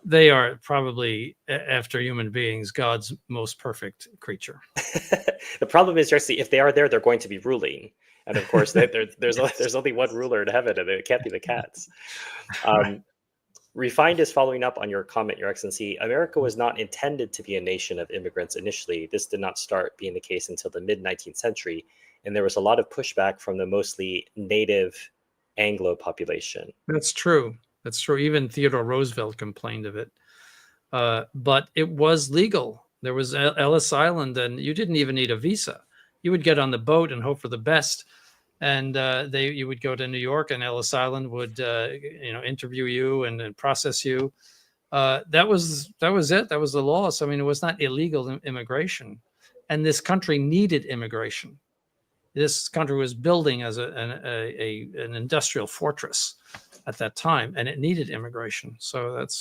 they are probably, after human beings, God's most perfect creature. The problem is, Your Excellency, if they are there, they're going to be ruling. And of course, there's only one ruler in heaven, and it can't be the cats. Refined is following up on your comment, Your Excellency. America was not intended to be a nation of immigrants initially. This did not start being the case until the mid-19th century, and there was a lot of pushback from the mostly native Anglo population. That's true. That's true. Even Theodore Roosevelt complained of it. But it was legal. There was Ellis Island, and you didn't even need a visa. You would get on the boat and hope for the best. And you would go to New York, and Ellis Island would interview you and process you. That was it. That was the law. So I mean, it was not illegal immigration, and this country needed immigration. This country was building as an industrial fortress at that time, and it needed immigration. So it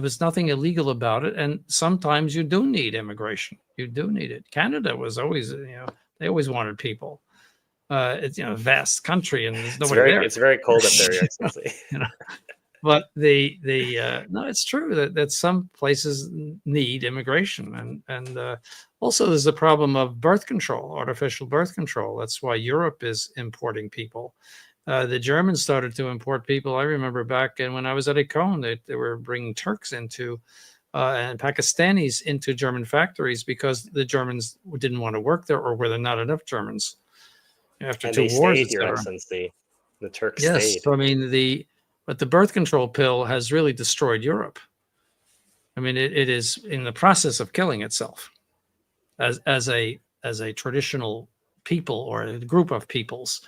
was nothing illegal about it. And sometimes you do need immigration. You do need it. Canada was always, they always wanted people. It's a vast country, and there's nobody there. It's very cold up there, Your Excellency. But no, it's true that some places need immigration, and also there's the problem of birth control, artificial birth control. That's why Europe is importing people. The Germans started to import people. I remember back when I was at Econ, they were bringing Turks into and Pakistanis into German factories because the Germans didn't want to work there, or were there not enough Germans after two wars? Stayed, Your Excellency. The Turks stayed. So, I mean, but the birth control pill has really destroyed Europe. I mean, it is in the process of killing itself as a traditional people or a group of peoples.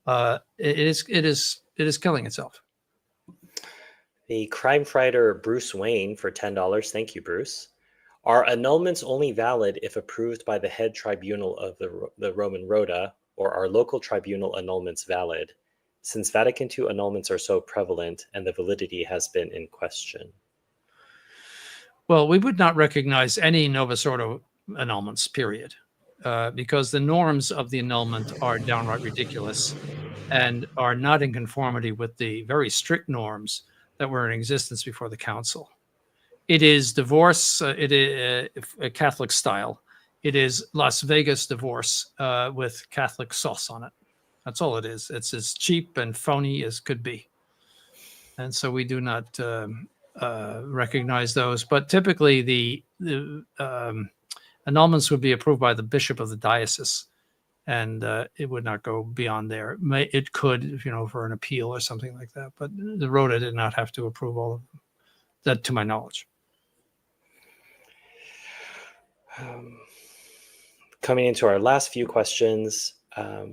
It is killing itself. The crime fighter Bruce Wayne for $10. Thank you, Bruce. Are annulments only valid if approved by the head tribunal of the Roman Rota, or are local tribunal annulments valid, since Vatican II annulments are so prevalent and the validity has been in question? Well, we would not recognize any Novus Ordo annulments, period, because the norms of the annulment are downright ridiculous and are not in conformity with the very strict norms that were in existence before the council. It is divorce, it is a Catholic style. It is Las Vegas divorce with Catholic sauce on it. That's all it is. It's as cheap and phony as could be. And so we do not recognize those. But typically the annulments would be approved by the bishop of the diocese, and it would not go beyond there. It could, for an appeal or something like that. But the Rota did not have to approve all of them, that to my knowledge. Coming into our last few questions,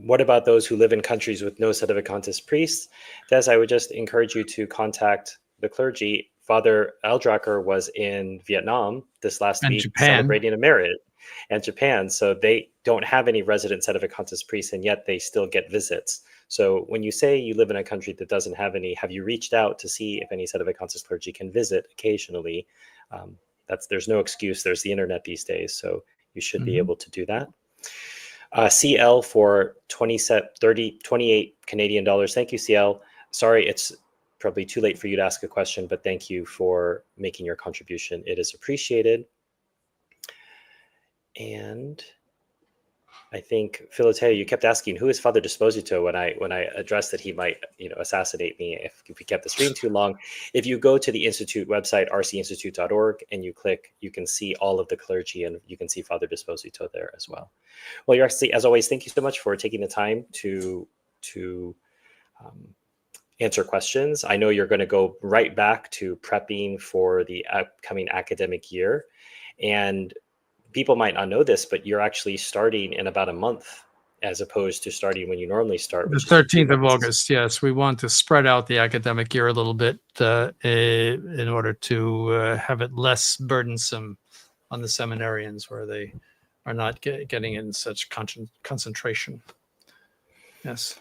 what about those who live in countries with no sedevacantist priests? Des, I would just encourage you to contact the clergy. Father Eldracker was in Vietnam this last week celebrating a merit, and Japan. So they don't have any resident sedevacantist priests, and yet they still get visits. So when you say you live in a country that doesn't have any, have you reached out to see if any sedevacantist clergy can visit occasionally? There's no excuse. There's the internet these days, so you should be able to do that. CL for 28 Canadian dollars. Thank you, CL. Sorry, it's probably too late for you to ask a question, but thank you for making your contribution. It is appreciated. And I think, Philotea, you kept asking, who is Father Disposito when I addressed that he might, assassinate me if we kept the stream too long. If you go to the Institute website, rcinstitute.org, and you click, you can see all of the clergy, and you can see Father Disposito there as well. Well, Your Excellency, as always, thank you so much for taking the time to answer questions. I know you're going to go right back to prepping for the upcoming academic year, and people might not know this, but you're actually starting in about a month as opposed to starting when you normally start. The 13th of August, yes. We want to spread out the academic year a little bit in order to have it less burdensome on the seminarians where they are not getting in such concentration. Yes.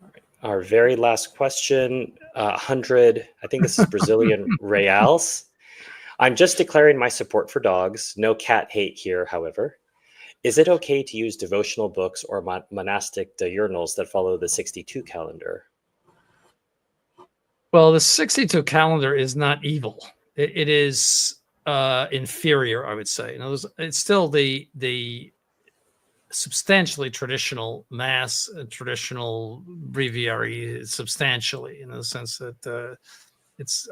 All right. Our very last question, 100, I think this is Brazilian reals. I'm just declaring my support for dogs. No cat hate here, however. Is it okay to use devotional books or monastic diurnals that follow the 62 calendar? Well, the 62 calendar is not evil. It is inferior, I would say. It's still the substantially traditional mass, traditional breviary, substantially, in the sense that it's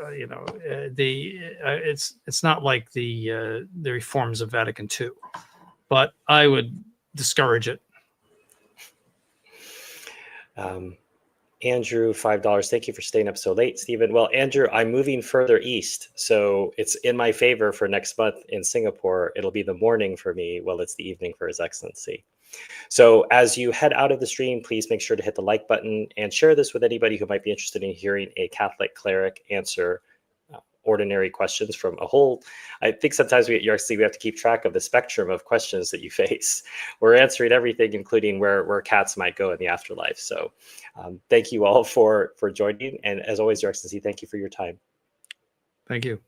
it's not like the reforms of Vatican II, but I would discourage it. Andrew, $5. Thank you for staying up so late, Stephen. Well, Andrew, I'm moving further east, so it's in my favor for next month in Singapore. It'll be the morning for me, while it's the evening for His Excellency. So as you head out of the stream, please make sure to hit the like button and share this with anybody who might be interested in hearing a Catholic cleric answer ordinary questions from a whole. I think sometimes we at URC, we have to keep track of the spectrum of questions that you face. We're answering everything, including where cats might go in the afterlife. So thank you all for joining. And as always, Your Excellency, thank you for your time. Thank you.